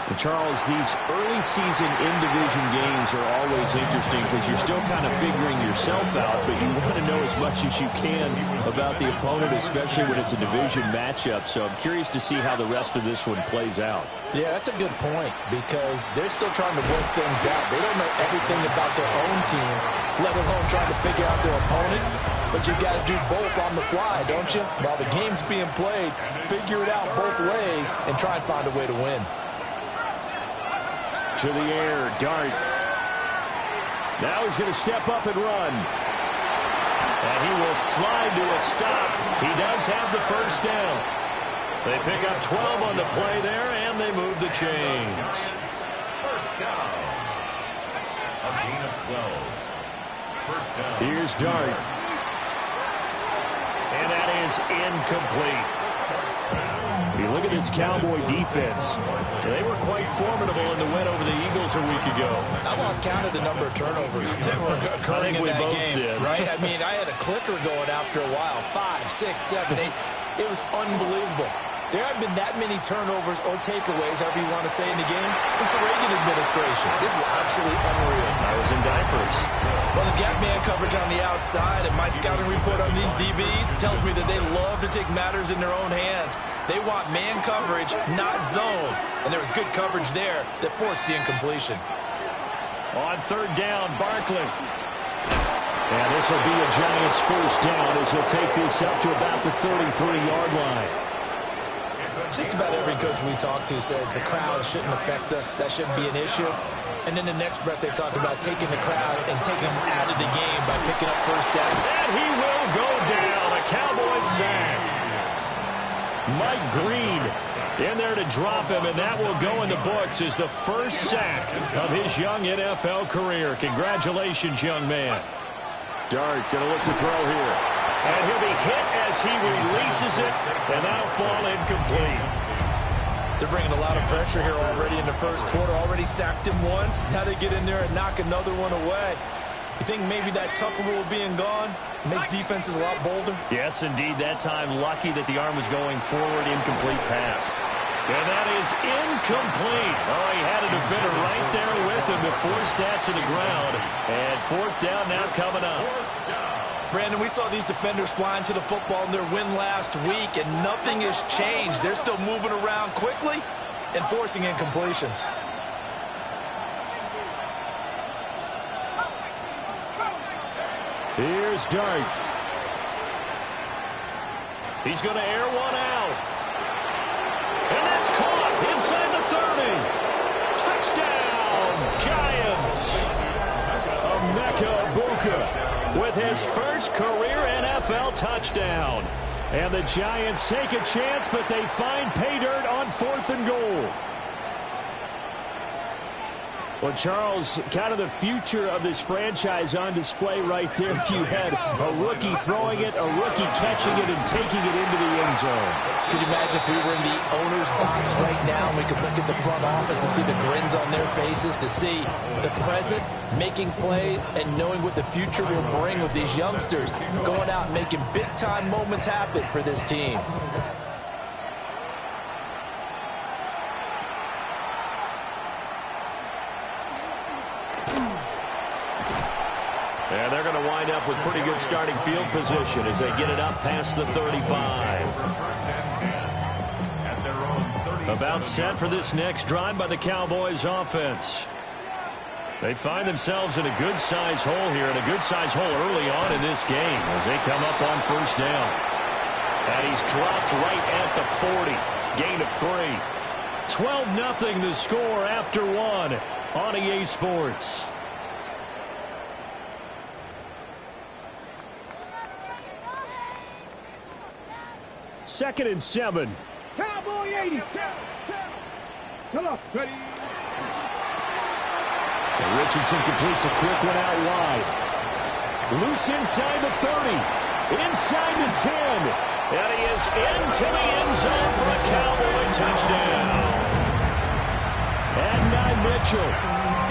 And Charles, these early season in-division games are always interesting because you're still kind of figuring yourself out, but you want to know as much as you can about the opponent, especially when it's a division matchup. So I'm curious to see how the rest of this one plays out. Yeah, that's a good point because they're still trying to work things out. They don't know everything about their own team, let alone trying to figure out their opponent. But you've got to do both on the fly, don't you? While the game's being played, figure it out both ways and try and find a way to win. To the air, Dart. Now he's going to step up and run. And he will slide to a stop. He does have the first down. They pick up 12 on the play there, and they move the chains. First down. A gain of 12. First down. Here's Dart. And that is incomplete. You look at this Cowboy defense. They were quite formidable in the win over the Eagles a week ago. I lost count of the number of turnovers that were occurring in that game, right? I mean, I had a clicker going after a while. 5, 6, 7, 8. It was unbelievable. There haven't been that many turnovers or takeaways, however you want to say, in the game since the Reagan administration. This is absolutely unreal. I was in diapers. Well, they've got man coverage on the outside, and my scouting report on these DBs tells me that they love to take matters in their own hands. They want man coverage, not zone. And there was good coverage there that forced the incompletion. On third down, Barkley. And this will be a Giants first down as he'll take this up to about the 33-yard line. Just about every coach we talk to says the crowd shouldn't affect us. That shouldn't be an issue. And then the next breath they talk about taking the crowd and taking them out of the game by picking up first down. And he will go down. A Cowboys sack. Mike Green in there to drop him, and that will go in the books as the first sack of his young NFL career. Congratulations, young man. Dart going to look to throw here. And he'll be hit as he releases it, and that'll fall incomplete. They're bringing a lot of pressure here already in the first quarter. Already sacked him once. Now they get in there and knock another one away. You think maybe that Tucker rule being gone makes defenses a lot bolder? Yes, indeed. That time, lucky that the arm was going forward. Incomplete pass. And that is incomplete. Oh, he had a defender right there with him to force that to the ground. And fourth down now coming up. Brandon, we saw these defenders flying to the football in their win last week, and nothing has changed. They're still moving around quickly and forcing incompletions. Here's Dart. He's going to air one out. And that's caught inside the 30. Touchdown, Giants. Emeka Egbuka with his first career NFL touchdown. And the Giants take a chance, but they find pay dirt on 4th and goal. Well, Charles, kind of the future of this franchise on display right there. You had a rookie throwing it, a rookie catching it, and taking it into the end zone. Could you imagine if we were in the owner's box right now and we could look at the front office and see the grins on their faces, to see the present making plays and knowing what the future will bring with these youngsters going out and making big-time moments happen for this team. And they're going to wind up with pretty good starting field position as they get it up past the 35. About set for this next drive by the Cowboys offense. They find themselves in a good-sized hole here, and a good-sized hole early on in this game as they come up on first down. And he's dropped right at the 40. Gain of 3. 12-0 the score after 1 on EA Sports. Second and 7. Cowboy 80. Come on, ready. And Richardson completes a quick one out wide. Loose inside the 30. Inside the 10. And he is into the end zone for a Cowboy touchdown. And Mitchell,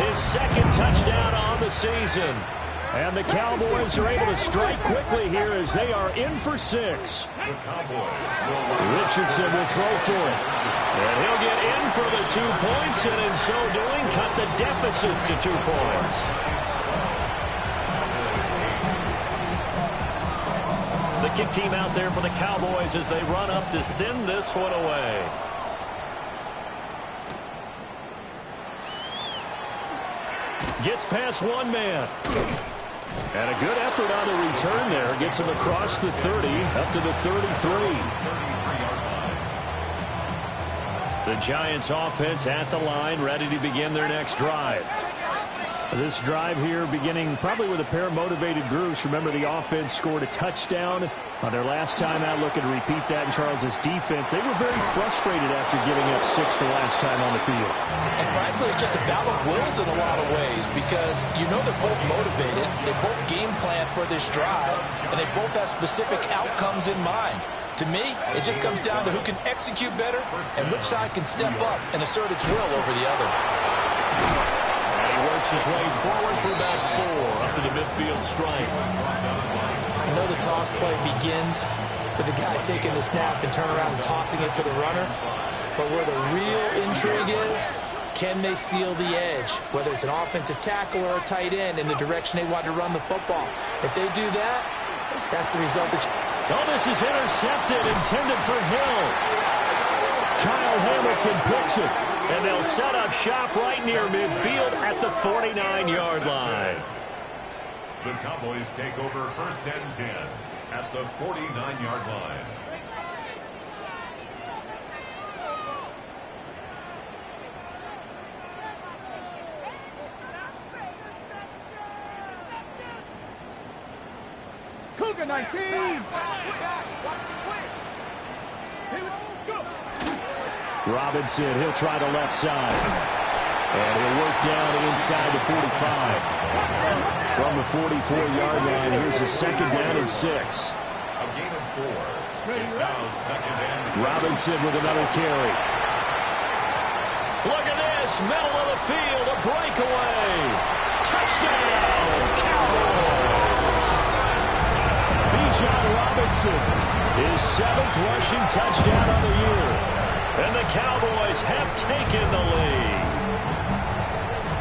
his second touchdown on the season. And the Cowboys are able to strike quickly here as they are in for 6. Richardson will throw for it. And he'll get in for the 2 points, and in so doing, cut the deficit to 2 points. The kick team out there for the Cowboys as they run up to send this one away. Gets past one man. And a good effort on the return there. Gets him across the 30, up to the 33. The Giants offense at the line, ready to begin their next drive. This drive here beginning probably with a pair of motivated groups. Remember, the offense scored a touchdown on their last time out. Looking to repeat that in Charles's defense. They were very frustrated after giving up 6 the last time on the field. And frankly, it's just a battle of wills in a lot of ways because you know they're both motivated. They both game plan for this drive, and they both have specific outcomes in mind. To me, it just comes down to who can execute better and which side can step up and assert its will over the other. Works his way forward for about 4 up to the midfield stripe. I know the toss play begins with the guy taking the snap and turn around and tossing it to the runner. But where the real intrigue is, can they seal the edge, whether it's an offensive tackle or a tight end, in the direction they want to run the football? If they do that, that's the result. Oh, this is intercepted, intended for Hill. Kyle Hamilton picks it, and they'll set up shop right near midfield at the 49-yard line. The Cowboys take over 1st and 10 at the 49-yard line. Cougar 19. Robinson, he'll try the left side. And he'll work down inside the 45. From the 44-yard line, here's a 2nd down and 6. A gain of 4. It's now 2nd and 6. Robinson with another carry. Look at this, middle of the field, a breakaway. Touchdown, Cowboys. Bijan Robinson, his 7th rushing touchdown on the year. And the Cowboys have taken the lead.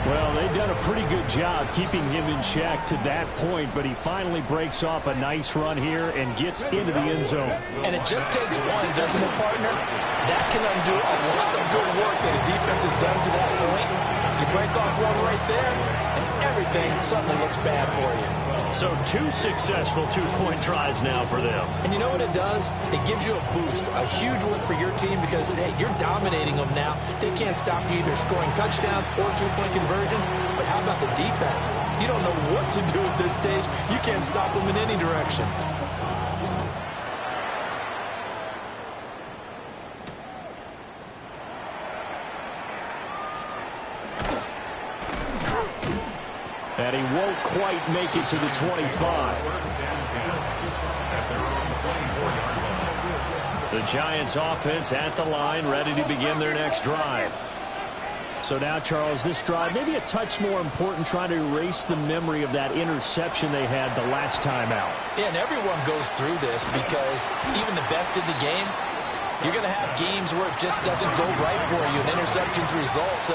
Well, they've done a pretty good job keeping him in check to that point, but he finally breaks off a nice run here and gets into the end zone. And it just takes one, doesn't it, partner? That can undo a lot of good work that a defense has done to that point. You break off one right there, and everything suddenly looks bad for you. So 2 successful 2-point tries now for them. And you know what it does? It gives you a boost, a huge one for your team because, hey, you're dominating them now. They can't stop you either scoring touchdowns or 2-point conversions. But how about the defense? You don't know what to do at this stage. You can't stop them in any direction. And he won't quite make it to the 25. 1st and 10 at their own 24-yard line. The Giants offense at the line, ready to begin their next drive. So now, Charles, this drive maybe a touch more important, trying to erase the memory of that interception they had the last time out. Yeah, and everyone goes through this because even the best in the game, you're going to have games where it just doesn't go right for you, and interceptions result. So,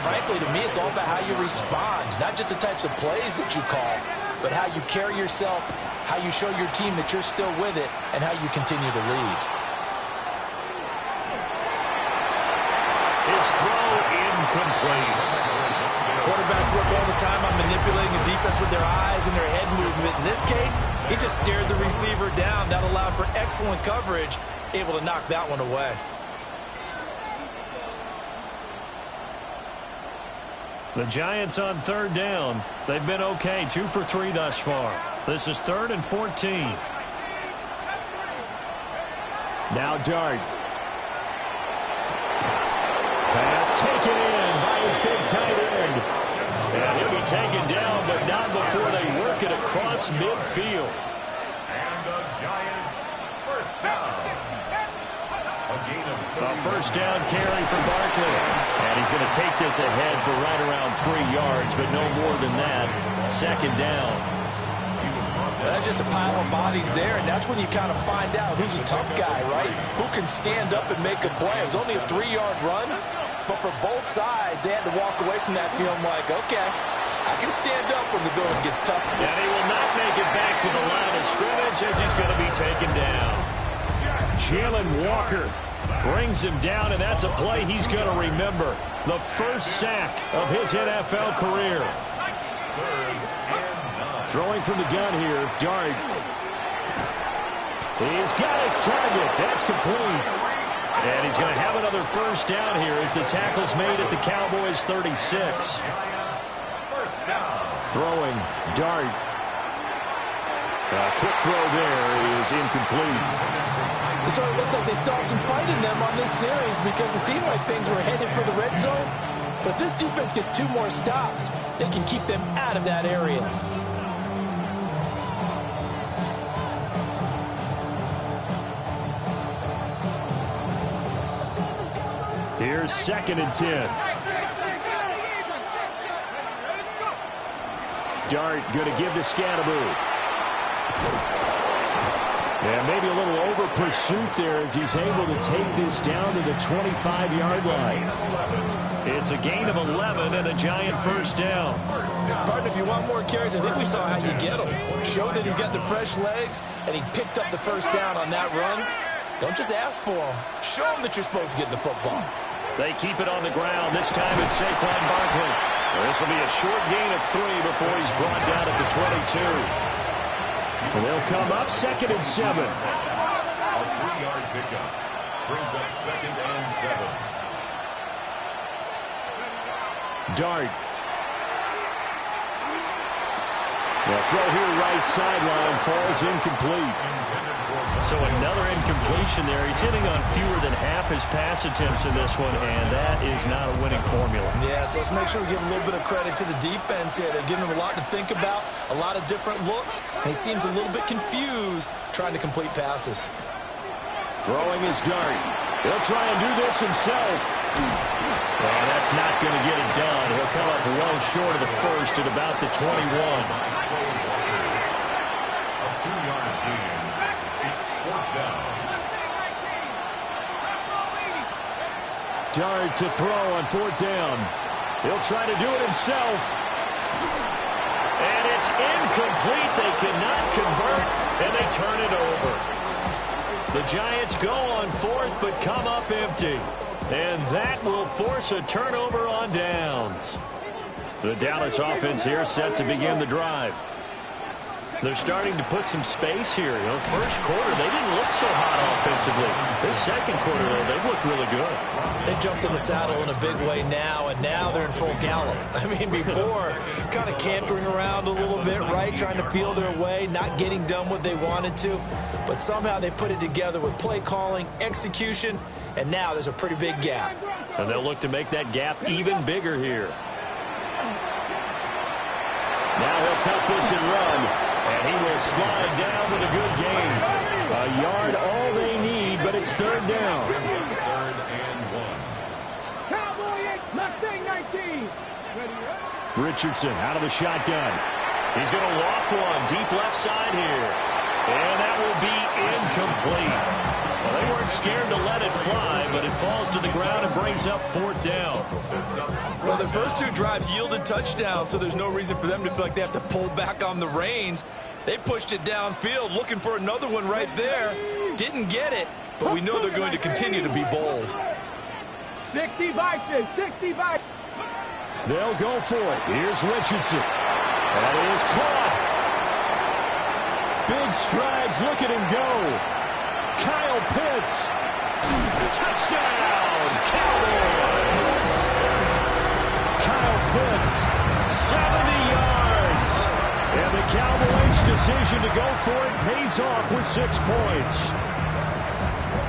frankly, to me, it's all about how you respond, not just the types of plays that you call, but how you carry yourself, how you show your team that you're still with it, and how you continue to lead. His throw incomplete. Quarterbacks work all the time on manipulating the defense with their eyes and their head movement. In this case, he just stared the receiver down. That allowed for excellent coverage, able to knock that one away. The Giants on 3rd down. They've been okay, 2 for 3 thus far. This is 3rd and 14. Now Dart. Pass taken in by his big tight end. And he'll be taken down, but not before they work it across midfield. And the Giants, 1st down. A 1st down carry for Barkley. And he's going to take this ahead for right around 3 yards, but no more than that. 2nd down. That's just a pile of bodies there, and that's when you kind of find out who's a tough guy, right? Who can stand up and make a play. It was only a 3-yard run, but for both sides, they had to walk away from that feeling like, okay, I can stand up when the going gets tough. And he will not make it back to the line of scrimmage as he's going to be taken down. Jalen Walker brings him down, and that's a play he's going to remember. The first sack of his NFL career. Throwing from the gun here, Dart. He's got his target. That's complete. And he's going to have another 1st down here as the tackle's made at the Cowboys' 36. Throwing, Dart. A quick throw there is incomplete. So it looks like they still have some fight in them on this series because it seems like things were headed for the red zone. But if this defense gets 2 more stops, they can keep them out of that area. Here's 2nd and 10. Dart going to give to Scannaboo. Yeah, maybe a little over pursuit there as he's able to take this down to the 25-yard line. It's a gain of 11 and a giant first down. Partner, if you want more carries, I think we saw how you get him. Show that he's got the fresh legs, and he picked up the first down on that run. Don't just ask for him. Show him that you're supposed to get the football. They keep it on the ground. This time it's Saquon Barkley. This will be a short gain of 3 before he's brought down at the 22. And they'll come up 2nd and 7. A 3-yard pickup brings up 2nd and 7. Dart. The throw here right sideline falls incomplete. So another incompletion there. He's hitting on fewer than half his pass attempts in this one, and that is not a winning formula. Yeah, so let's make sure we give a little bit of credit to the defense here. They're giving him a lot to think about, a lot of different looks, and he seems a little bit confused trying to complete passes. Throwing his Dart. He'll try and do this himself. Well, that's not going to get it done. He'll come up well short of the first at about the 21. A 2-yard gain. It's 4th down. Dart to throw on 4th down. He'll try to do it himself. And it's incomplete. They cannot convert, and they turn it over. The Giants go on 4th, but come up empty. And that will force a turnover on downs. The Dallas offense here set to begin the drive. They're starting to put some space here. You know, first quarter, they didn't look so hot offensively. This second quarter, though, they've looked really good. They jumped in the saddle in a big way now, and now they're in full gallop. I mean, before, kind of cantering around a little bit, right, trying to feel their way, not getting done what they wanted to. But somehow they put it together with play calling, execution, and now there's a pretty big gap. And they'll look to make that gap even bigger here. Now he'll tuck this and run. And he will slide down with a good gain. A yard, all they need, but it's 3rd down. 3rd and 1. Cowboy 8, Mustang 19. Richardson out of the shotgun. He's going to loft one deep left side here. And that will be incomplete. Well, they weren't scared to let it fly, but it falls to the ground and brings up 4th down. Well, the first 2 drives yielded touchdowns, so there's no reason for them to feel like they have to pull back on the reins. They pushed it downfield, looking for another one right there. Didn't get it, but we know they're going to continue to be bold. 60 Vikings, 60 Vikings. They'll go for it. Here's Richardson. That is caught. Big strides. Look at him go. Kyle Pitts. Touchdown, Cowboys. Kyle Pitts, 70 yards. And the Cowboys' decision to go for it pays off with 6 points.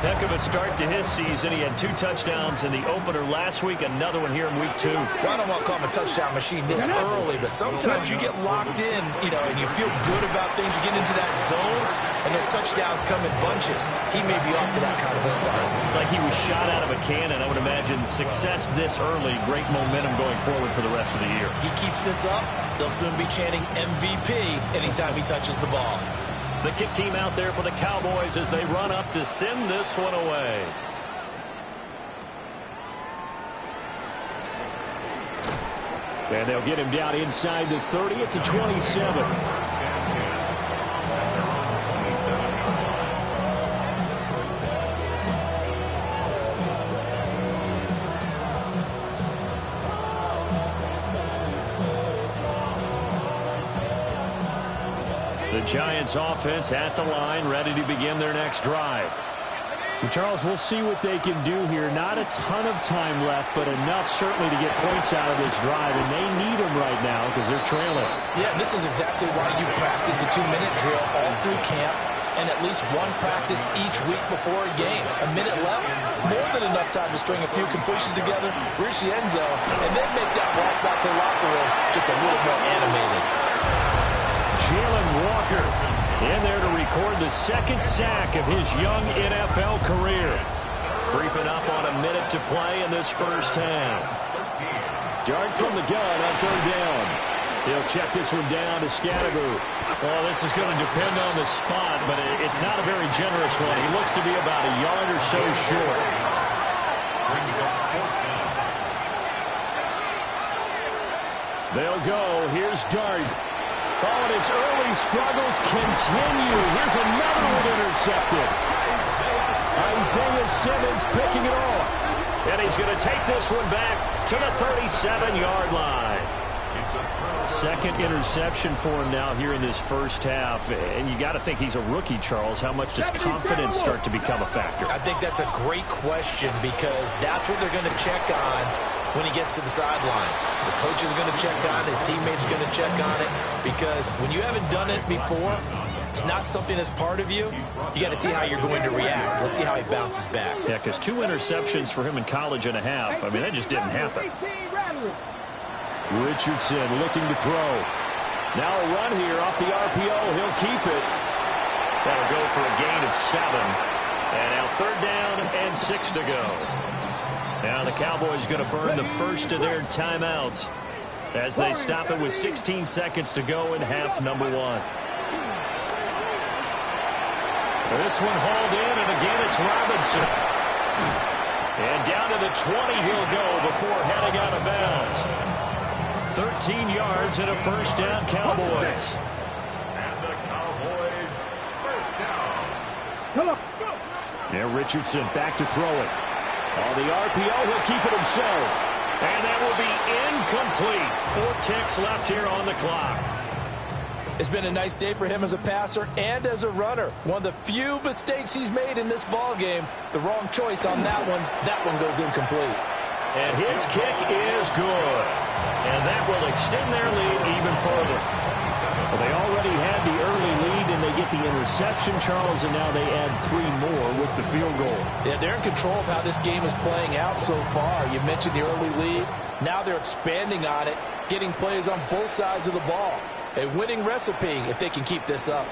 Heck of a start to his season. He had 2 touchdowns in the opener last week, another one here in week 2. Well, I don't want to call him a touchdown machine this early, but sometimes you get locked in, you know, and you feel good about things. You get into that zone, and those touchdowns come in bunches. He may be off to that kind of a start. It's like he was shot out of a cannon. I would imagine success this early, great momentum going forward for the rest of the year. He keeps this up, they'll soon be chanting MVP anytime he touches the ball. The kick team out there for the Cowboys as they run up to send this one away. And they'll get him down inside the 30 at the 27. The Giants offense at the line, ready to begin their next drive. And Charles, we'll see what they can do here. Not a ton of time left, but enough certainly to get points out of this drive, and they need them right now because they're trailing. Yeah, this is exactly why you practice a 2-minute drill all through camp and at least one practice each week before a game. A minute left, more than enough time to string a few completions together, reach the end zone, and then make that walk back to the locker room just a little more animated. Jalen Walker in there to record the 2nd sack of his young NFL career. Creeping up on a minute to play in this first half. Dart from the gun on 3rd down. He'll check this one down to Scatteroo. Well, this is going to depend on the spot, but it's not a very generous one. He looks to be about a yard or so short. They'll go. Here's Dart. Oh, and his early struggles continue. Here's another one intercepted. Isaiah Simmons picking it off. And he's going to take this one back to the 37-yard line. Second interception for him now here in this first half. And you got to think he's a rookie, Charles. How much does confidence start to become a factor? I think that's a great question because that's what they're going to check on when he gets to the sidelines. The coach is going to check on it. His teammates are going to check on it because when you haven't done it before, it's not something that's part of you. You got to see how you're going to react. Let's see how he bounces back. Yeah, because 2 interceptions for him in college and a half. I mean, that just didn't happen. Richardson looking to throw. Now a run here off the RPO. He'll keep it. That'll go for a gain of 7. And now 3rd down and 6 to go. Now the Cowboys going to burn the first of their timeouts as they stop it with 16 seconds to go in half number 1. This one hauled in, and again it's Robinson. And down to the 20 he'll go before heading out of bounds. 13 yards and a first down, Cowboys. And the Cowboys first down. Now Richardson back to throw it. On the RPO, he'll keep it himself. And that will be incomplete. 4 ticks left here on the clock. It's been a nice day for him as a passer and as a runner. One of the few mistakes he's made in this ball game. The wrong choice on that one. That one goes incomplete. And his kick is good. And that will extend their lead even further. Well, they already had the early lead, and they get the interception, Charles, and now they add 3 more with the field goal. Yeah, they're in control of how this game is playing out so far. You mentioned the early lead. Now they're expanding on it, getting plays on both sides of the ball. A winning recipe if they can keep this up.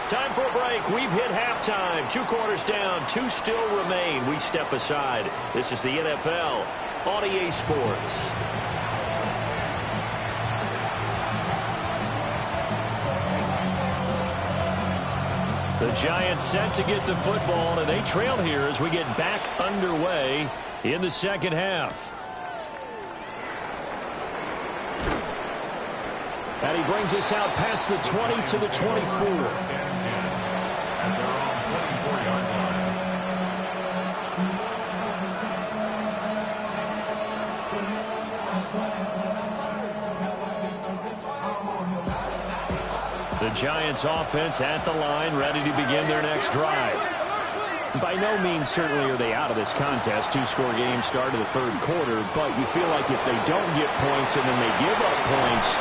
Time for a break. We've hit halftime. 2 quarters down. 2 still remain. We step aside. This is the NFL on EA Sports. The Giants set to get the football, and they trail here as we get back underway in the second half. And he brings us out past the 20 to the 24. And they're on 24-yard line. The Giants offense at the line, ready to begin their next drive. By no means certainly are they out of this contest. 2-score game start of the 3rd quarter, but you feel like if they don't get points and then they give up points,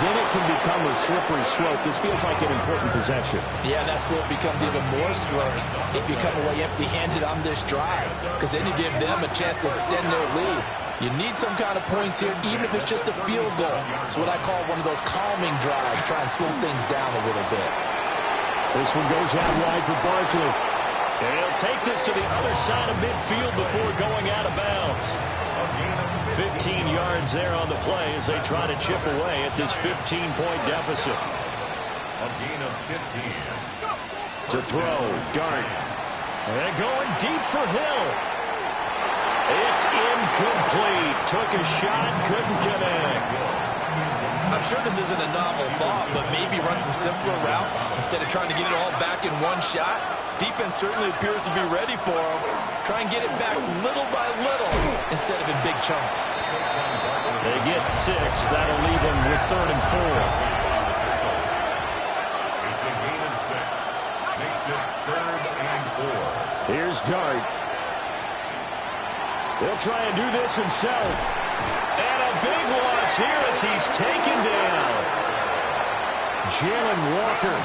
then it can become a slippery slope. This feels like an important possession. Yeah, that slope becomes even more slippery if you come away empty-handed on this drive, because then you give them a chance to extend their lead. You need some kind of points here, even if it's just a field goal. It's what I call one of those calming drives, try and slow things down a little bit. This one goes out wide for Barkley. And he'll take this to the other side of midfield before going out of bounds. 15 yards there on the play as they try to chip away at this 15-point deficit. A gain of 15. To throw, Dart. And going deep for Hill. It's incomplete. Took a shot, couldn't connect. I'm sure this isn't a novel thought, but maybe run some simpler routes instead of trying to get it all back in one shot. Defense certainly appears to be ready for him. Try and get it back little by little instead of in big chunks. They get 6. That'll leave them with 3rd and 4. It's a gain of 6. Makes it 3rd and 4. Here's Dart. He'll try and do this himself. And a big loss here as he's taken down. Jalen Walker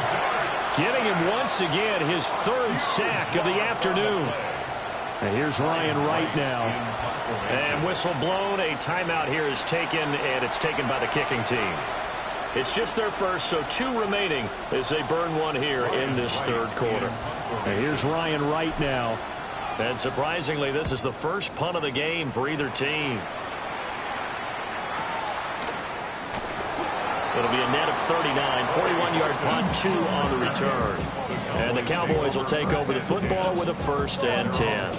getting him once again his 3rd sack of the afternoon. And here's Ryan Wright now. And whistle blown. A timeout here is taken, and it's taken by the kicking team. It's just their first, so 2 remaining as they burn one here in this 3rd quarter. And here's Ryan Wright now. And surprisingly, this is the first punt of the game for either team. It'll be a net of 39, 41-yard punt, 2 on the return. And the Cowboys will take over the football with a 1st and 10.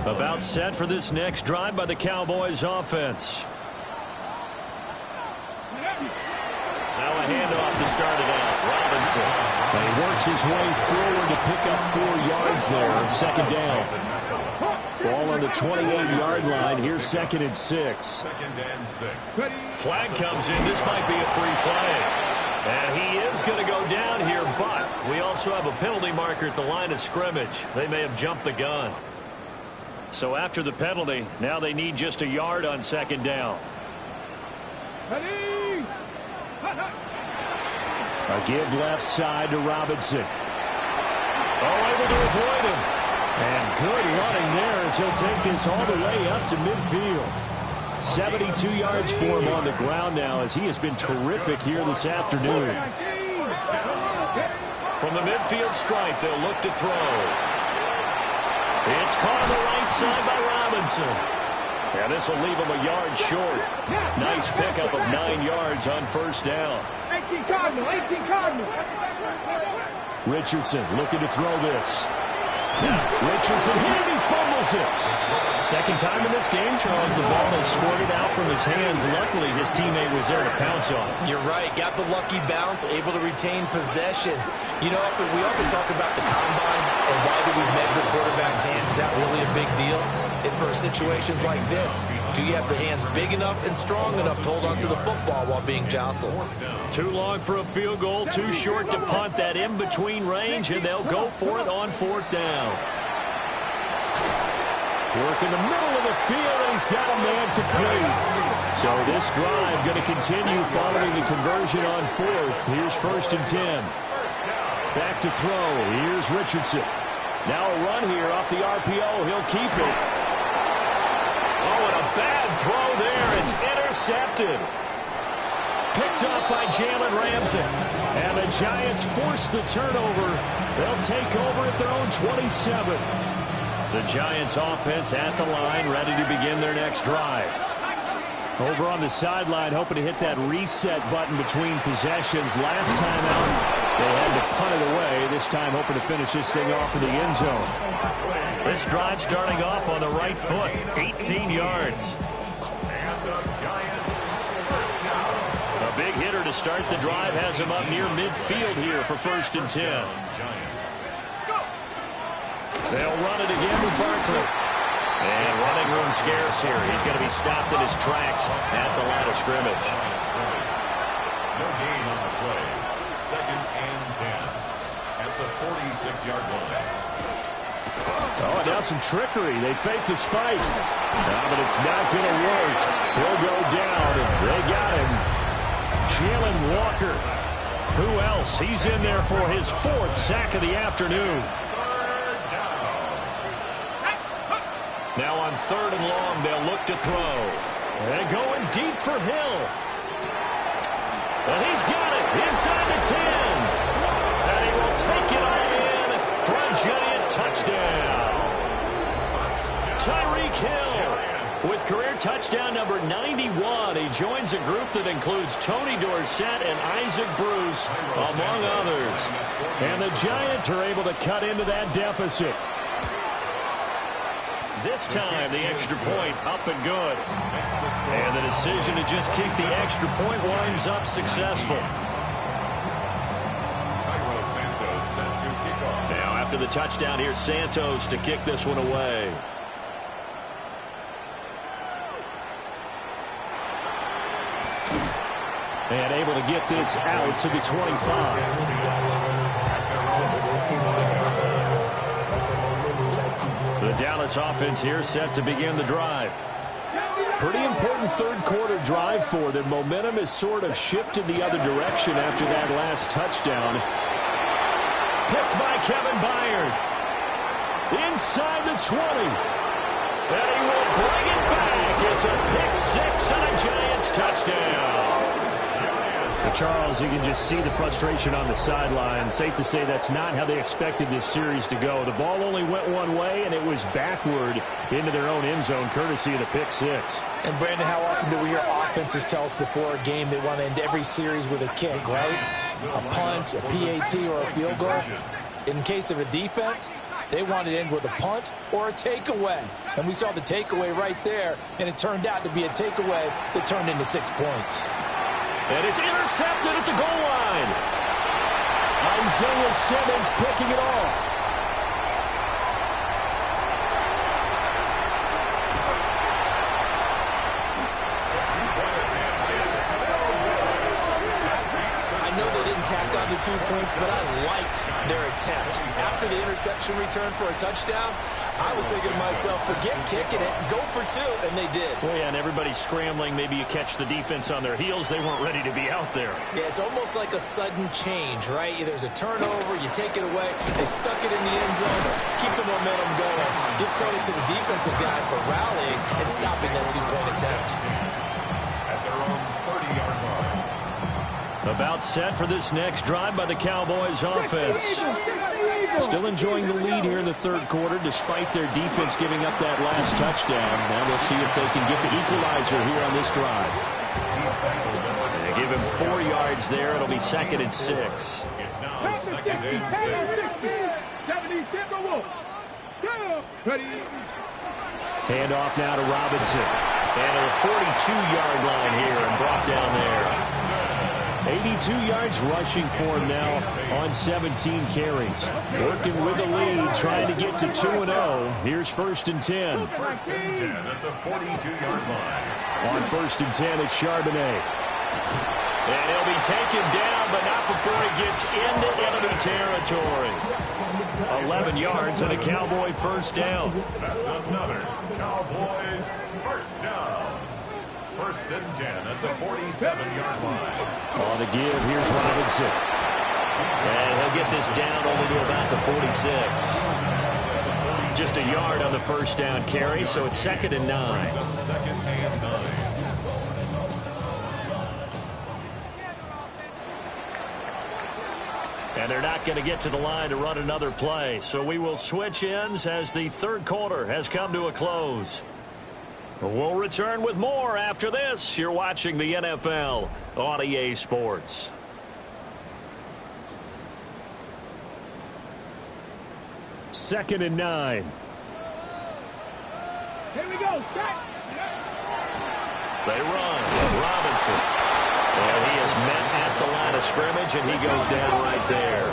About set for this next drive by the Cowboys offense. Now a handoff to start it out. Robinson. And he works his way forward to pick up 4 yards there on 2nd down. Ball on the 28-yard line. Here's 2nd and 6. Flag comes in. This might be a free play. And he is going to go down here, but we also have a penalty marker at the line of scrimmage. They may have jumped the gun. So after the penalty, now they need just a yard on 2nd down. A give left side to Robinson. Oh, able to avoid him. And good running there as he'll take this all the way up to midfield. 72 yards for him on the ground now as he has been terrific here this afternoon. From the midfield stripe, they'll look to throw. It's caught on the right side by Robinson. And this will leave him a yard short. Nice pickup of 9 yards on 1st down. 18 Cardinal, 18 Cardinal. Richardson looking to throw this. Richardson hit it, he fumbles it. Second time in this game, Charles, the ball has squirted out from his hands. Luckily, his teammate was there to pounce on it. You're right. Got the lucky bounce, able to retain possession. You know, we often talk about the combine and why do we measure quarterbacks' hands. Is that really a big deal? It's for situations like this. Do you have the hands big enough and strong enough to hold on to the football while being jostled? Too long for a field goal, too short to punt. That in-between range, and they'll go for it on 4th down. Work in the middle of the field, and he's got a man complete. So this drive going to continue following the conversion on 4th. Here's 1st and 10. Back to throw. Here's Richardson. Now a run here off the RPO. He'll keep it. Oh, and a bad throw there. It's intercepted. Picked up by Jalen Ramsey. And the Giants force the turnover. They'll take over at their own 27. The Giants offense at the line, ready to begin their next drive. Over on the sideline, hoping to hit that reset button between possessions. Last time out, they had to punt it away. This time hoping to finish this thing off in the end zone. This drive starting off on the right foot, 18 yards. A big hitter to start the drive has him up near midfield here for 1st and 10. They'll run it again with Barkley. And running room scarce here. He's going to be stopped in his tracks at the line of scrimmage. No gain on the play. 2nd and 10 at the 46-yard line. Oh, now some trickery. They fake the spike. No, but it's not going to work. He'll go down, and they got him. Jalen Walker. Who else? He's in there for his 4th sack of the afternoon. Now on 3rd and long, they'll look to throw. And going deep for Hill. And he's got it inside the 10. And he will take it all in for a Giant touchdown. Tyreek Hill with career touchdown number 91. He joins a group that includes Tony Dorsett and Isaac Bruce, among others. And the Giants are able to cut into that deficit. This time, the extra point up and good. And the decision to just kick the extra point winds up successful. Now, after the touchdown, here's Santos to kick this one away. And able to get this out to the 25. The Dallas offense here set to begin the drive. Pretty important third-quarter drive for them. Momentum has sort of shifted the other direction after that last touchdown. Picked by Kevin Byard. Inside the 20. And he will bring it back. It's a pick 6 and a Giants touchdown. Charles, you can just see the frustration on the sideline. Safe to say that's not how they expected this series to go. The ball only went one way, and it was backward into their own end zone, courtesy of the pick six. And, Brandon, how often do we hear offenses tell us before a game they want to end every series with a kick, right? A punt, a PAT, or a field goal. In case of a defense, they want to end with a punt or a takeaway. And we saw the takeaway right there, and it turned out to be a takeaway that turned into 6 points. And it's intercepted at the goal line. Isaiah Simmons picking it off. I know they didn't tack on the 2 points, but I liked their attempt. After the interception return for a touchdown, I was thinking to myself, forget kicking it, go for 2, and they did. Well, yeah, and everybody's scrambling. Maybe you catch the defense on their heels. They weren't ready to be out there. Yeah, it's almost like a sudden change, right? There's a turnover, you take it away, they stuck it in the end zone, keep the momentum going. Give credit to the defensive guys for rallying and stopping that 2-point attempt. At their own 30-yard line. About set for this next drive by the Cowboys offense. Still enjoying the lead here in the third quarter despite their defense giving up that last touchdown. Now we'll see if they can get the equalizer here on this drive. They give him 4 yards there. It'll be 2nd and 6. It's now 2nd and 6. Hand off now to Robinson. And to the 42-yard line here and brought down there. 82 yards rushing for him now on 17 carries. Working with the lead, trying to get to 2-0. Here's 1st and 10. 1st and 10 at the 42-yard line. On 1st and 10, it's Charbonnet. And he'll be taken down, but not before he gets into enemy territory. 11 yards and a Cowboy first down. That's another Cowboys first down. 1st and 10 at the 47-yard line. On the give, here's Robinson. And he'll get this down only to about the 46. Just a yard on the first down carry, so it's 2nd and 9. 2nd and 9. And they're not going to get to the line to run another play. So we will switch ends as the third quarter has come to a close. We'll return with more after this. You're watching the NFL on EA Sports. Second and 9. Here we go. They run. Robinson. And he is met at the line of scrimmage, and he goes down right there.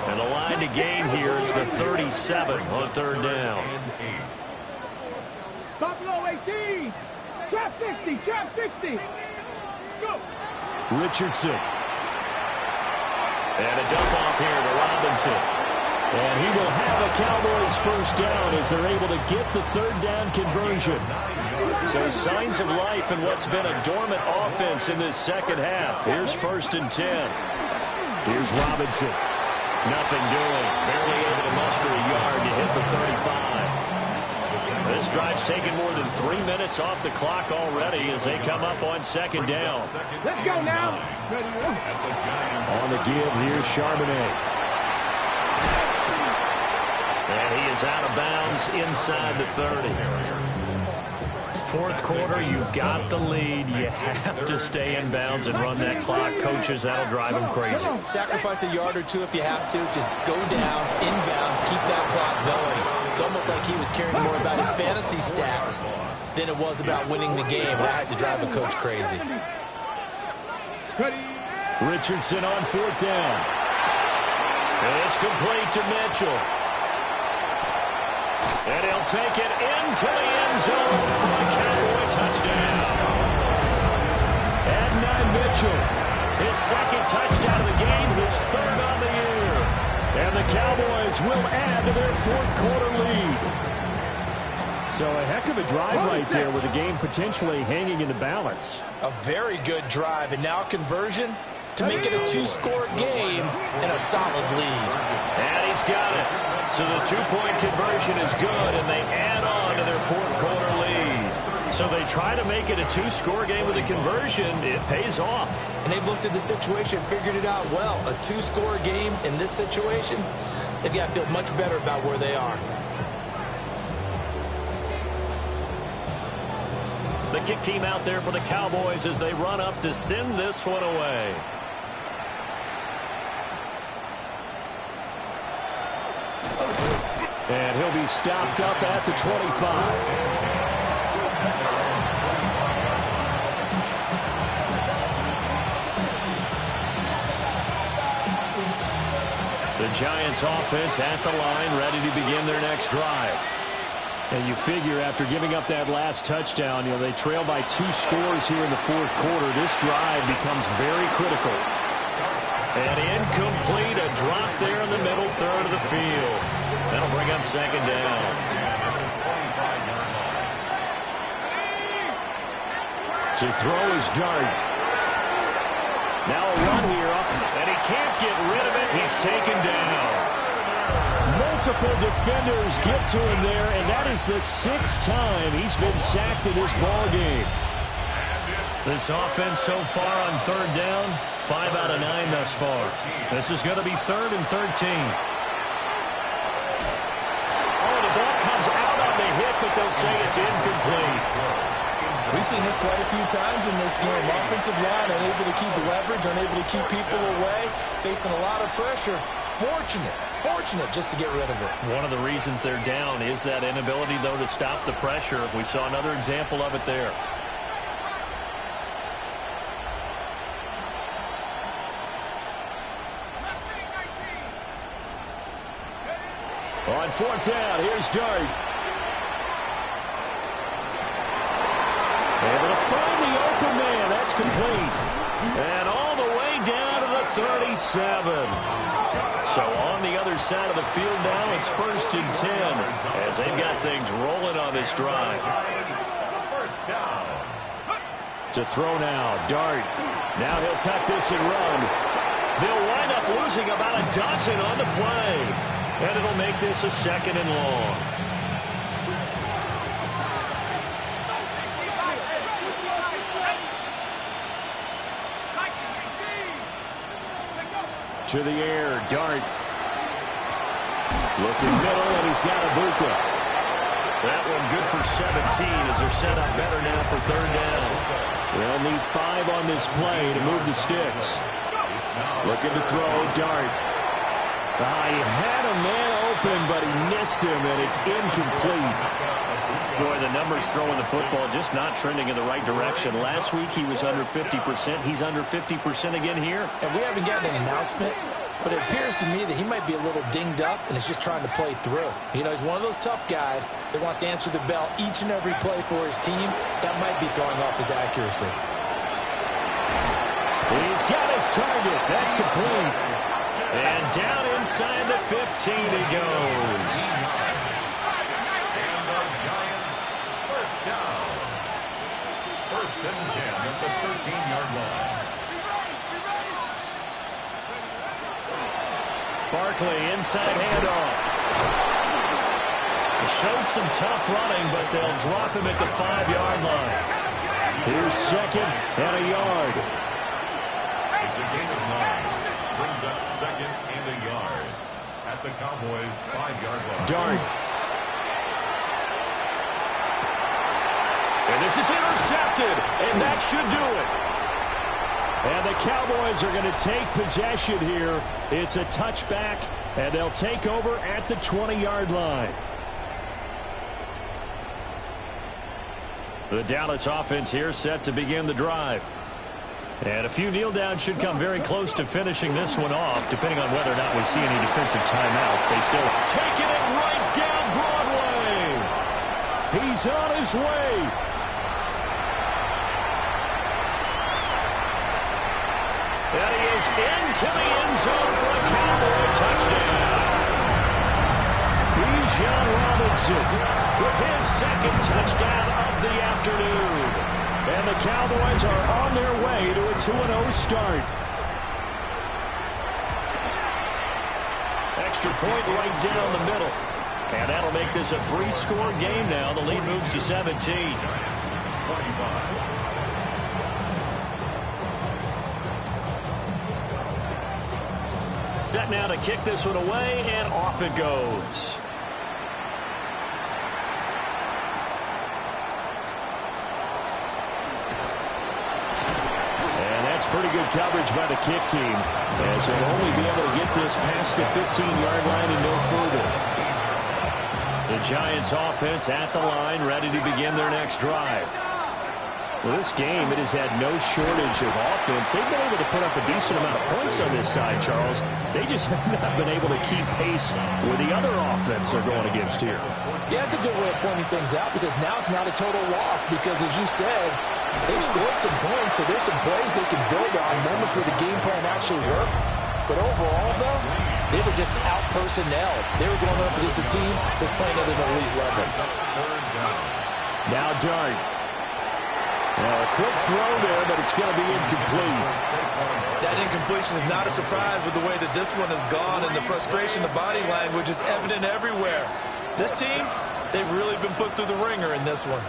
And the line to gain here is the 37 on 3rd down. Stop low, 18. Trap 60. Trap 60. Go. Richardson. And a dump off here to Robinson. And he will have a Cowboys first down as they're able to get the 3rd down conversion. So signs of life in what's been a dormant offense in this second half. Here's 1st and 10. Here's Robinson. Nothing doing. Barely able to muster a yard to hit the 35. This drive's taken more than 3 minutes off the clock already as they come up on 2nd down. Let's go now. On the give, here's Charbonnet. And he is out of bounds inside the 30. 4th quarter, you've got the lead. You have to stay in bounds and run that clock. Coaches, that'll drive them crazy. Sacrifice a yard or 2 if you have to. Just go down, inbounds, keep that clock going. It's almost like he was caring more about his fantasy stats than it was about winning the game. That has to drive a coach crazy. Richardson on 4th down. It's complete to Mitchell. And he'll take it into the end zone for a Cowboy touchdown. Adnan Mitchell, his 2nd touchdown of the game, his 3rd on the year. And the Cowboys will add to their 4th quarter lead. So a heck of a drive right there with the game potentially hanging in the balance. A very good drive, and now conversion to make it a 2-score game and a solid lead. And he's got it. So the 2-point conversion is good, and they add on to their 4th quarter lead. So So they try to make it a two-score game with a conversion. It pays off. And they've looked at the situation, figured it out well. A two-score game in this situation, they've got to feel much better about where they are. The kick team out there for the Cowboys as they run up to send this one away. And he'll be stopped up at the 25. The Giants offense at the line, ready to begin their next drive. And you figure after giving up that last touchdown, they trail by 2 scores here in the fourth quarter. This drive becomes very critical. And incomplete, a drop there in the middle third of the field. That'll bring up second down. To throw is Dart. Now a run here, and he can't get rid of it. He's taken down. Multiple defenders get to him there, and that is the 6th time he's been sacked in this ball game. This offense so far on third down, 5 out of 9 thus far. This is going to be 3rd and 13. Oh, the ball comes out on the hit, but they'll say it's incomplete. We've seen this quite a few times in this game. Offensive line unable to keep leverage, unable to keep people away, facing a lot of pressure. Fortunate just to get rid of it. One of the reasons they're down is that inability, though, to stop the pressure. We saw another example of it there. On 4th down, here's Dart. Able to find the open man. That's complete. And all the way down to the 37. So on the other side of the field now, it's 1st and 10 as they've got things rolling on this drive. First down. To throw now, Dart. Now he'll tuck this and run. They'll wind up losing about a dozen on the play. And it'll make this a 2nd and long. To the air, Dart. Looking middle, and he's got Ibuka. That one good for 17 as they're set up better now for 3rd down. They'll need 5 on this play to move the sticks. Looking to throw, Dart. He had a man open, but he missed him, and it's incomplete. Boy, the numbers throwing the football just not trending in the right direction. Last week he was under 50%. He's under 50% again here. And we haven't gotten an announcement, but it appears to me that he might be a little dinged up and is just trying to play through. He's one of those tough guys that wants to answer the bell each and every play for his team. That might be throwing off his accuracy. He's got his target. That's complete. And down inside the 15 he goes. First down. 1st and 10 at the 13-yard line. Barkley inside handoff. Showed some tough running, but they'll drop him at the 5-yard line. Here's 2nd and a yard. It's a gain of 9. Brings up 2nd and a yard at the Cowboys' 5-yard line. Dart. And this is intercepted, and that should do it. And the Cowboys are going to take possession here. It's a touchback, and they'll take over at the 20-yard line. The Dallas offense here set to begin the drive. And a few kneel downs should come very close to finishing this one off, depending on whether or not we see any defensive timeouts. They still taking it right down Broadway. He's on his way. And he is into the end zone for a Cowboy touchdown. Bijan Robinson with his 2nd touchdown of the afternoon. And the Cowboys are on their way to a 2-0 start. Extra point right down the middle. And that'll make this a 3-score game now. The lead moves to 17. Set now to kick this one away, and off it goes. And that's pretty good coverage by the kick team, as they'll only be able to get this past the 15-yard line and no further. The Giants offense at the line, ready to begin their next drive. Well, this game, it has had no shortage of offense. They've been able to put up a decent amount of points on this side, Charles. They just have not been able to keep pace with the other offense they're going against here. Yeah, it's a good way of pointing things out, because now it's not a total loss, because as you said, they've scored some points, so there's some plays they can build on, moments where the game plan actually worked. But overall, though, they were just out-personnelled. They were going up against a team that's playing at an elite level. Now Dart. A quick throw there, but it's going to be incomplete. That incompletion is not a surprise with the way that this one has gone, and the frustration, the body language is evident everywhere. This team, they've really been put through the ringer in this one.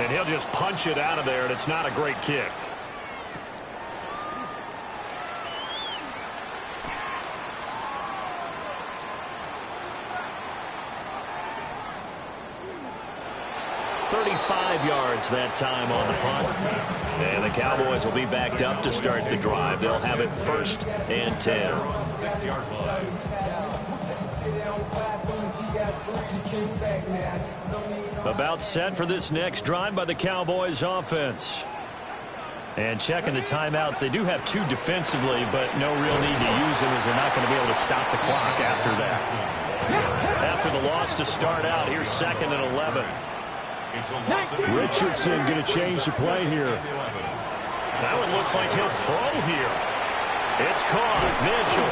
And he'll just punch it out of there, and it's not a great kick. Yards that time on the punt. And the Cowboys will be backed up to start the drive. They'll have it 1st and 10. About set for this next drive by the Cowboys offense. And checking the timeouts, they do have 2 defensively, but no real need to use them, as they're not going to be able to stop the clock after that. After the loss to start out, here's 2nd and 11. Richardson going to change the play here. That one looks like he'll throw here. It's caught. Mitchell.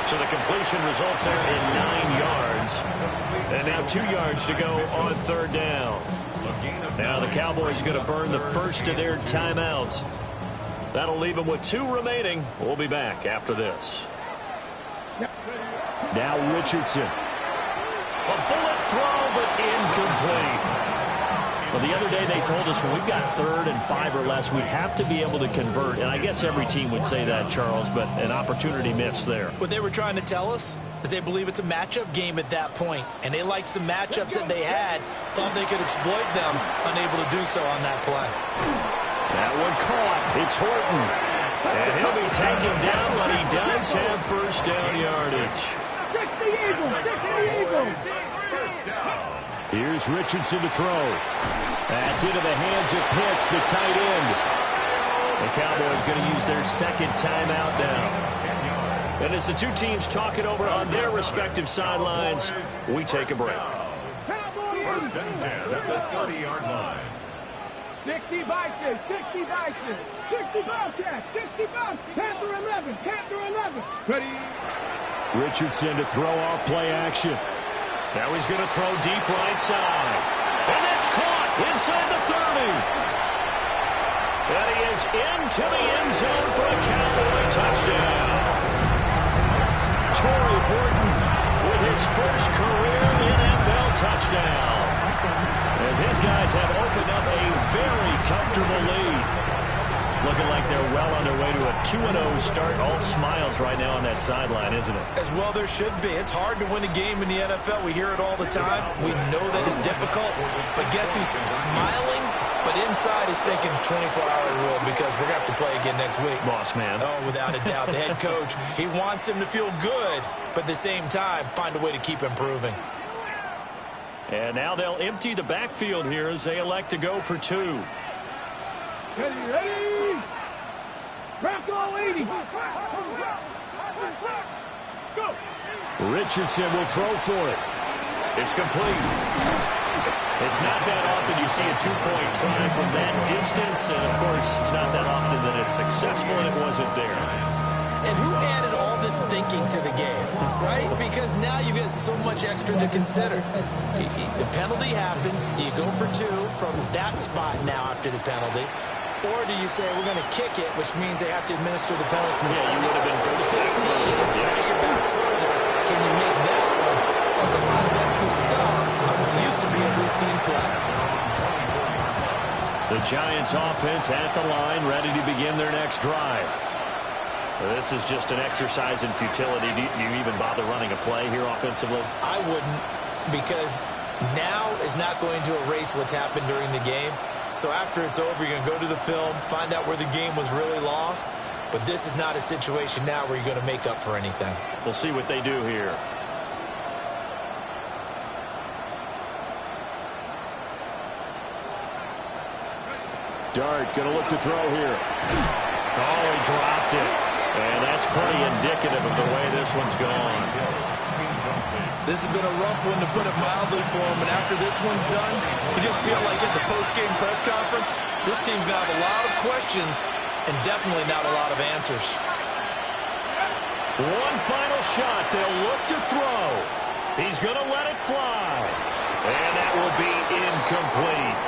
So the completion results there in 9 yards. And now 2 yards to go on 3rd down. Now the Cowboys going to burn the first of their timeouts. That'll leave them with 2 remaining. We'll be back after this. Now Richardson. A bullet throw, but incomplete. Well, the other day they told us when we've got 3rd and 5 or less, we have to be able to convert. And I guess every team would say that, Charles, but an opportunity missed there. What they were trying to tell us is they believe it's a matchup game at that point. And they liked some matchups that they had, thought they could exploit them, unable to do so on that play. That one caught. It's Horton. And he'll be taken down, but he does have 1st down yardage. Here's Richardson to throw. That's into the hands of Pitts, the tight end. The Cowboys going to use their 2nd timeout now. And as the 2 teams talk it over on their respective sidelines, we take a break. 1st and 10 at the 30-yard line. 60 Vikings, 60 Vikings, 60 Bobcats, 60 Bobcats, Panther 11, Panther 11. Ready? Richardson to throw off play action. Now he's going to throw deep right side. And that's caught inside the 30. And he is into the end zone for a Cowboy touchdown. Torrey Horton with his first career NFL touchdown, as his guys have opened up a very comfortable lead. Looking like they're well on their way to a 2-0 start. All smiles right now on that sideline, isn't it? As well there should be. It's hard to win a game in the NFL. We hear it all the time. We know that it's difficult. But guess who's smiling? But inside is thinking 24-hour rule, because we're going to have to play again next week. Boss man. Oh, without a doubt. The head coach, he wants him to feel good, but at the same time, find a way to keep improving. And now they'll empty the backfield here as they elect to go for 2. Ready? Bronco 80. Let's go. Richardson will throw for it. It's complete. It's not that often you see a 2-point try from that distance, and of course, it's not that often that it's successful, and it wasn't there. And who added all this thinking to the game, right? Because now you get so much extra to consider. The penalty happens. Do you go for 2 from that spot now after the penalty? Or do you say we're going to kick it, which means they have to administer the penalty from the 20 you would have been to pushed 15. back further. Now you're back further. Can you make that one? That's a lot of extra stuff. It used to be a routine play. The Giants offense at the line, ready to begin their next drive. This is just an exercise in futility. Do you even bother running a play here offensively? I wouldn't, because now is not going to erase what's happened during the game. So after it's over, you're going to go to the film, find out where the game was really lost. But this is not a situation now where you're going to make up for anything. We'll see what they do here. Dart going to look to throw here. Oh, he dropped it. And that's pretty indicative of the way this one's gone. This has been a rough one, to put it mildly, for him. And after this one's done, you just feel like at the post-game press conference, this team's going to have a lot of questions and definitely not a lot of answers. One final shot. They'll look to throw. He's going to let it fly. And that will be incomplete,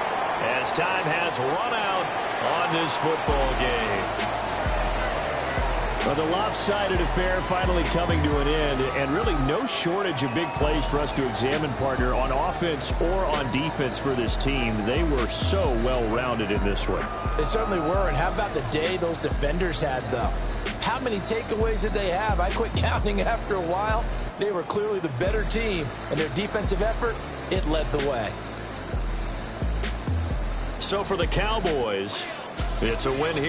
as time has run out on this football game. Well, the lopsided affair finally coming to an end, and really no shortage of big plays for us to examine, partner, on offense or on defense for this team. They were so well-rounded in this one. They certainly were, and how about the day those defenders had, though? How many takeaways did they have? I quit counting after a while. They were clearly the better team, and their defensive effort, it led the way. So for the Cowboys, it's a win here.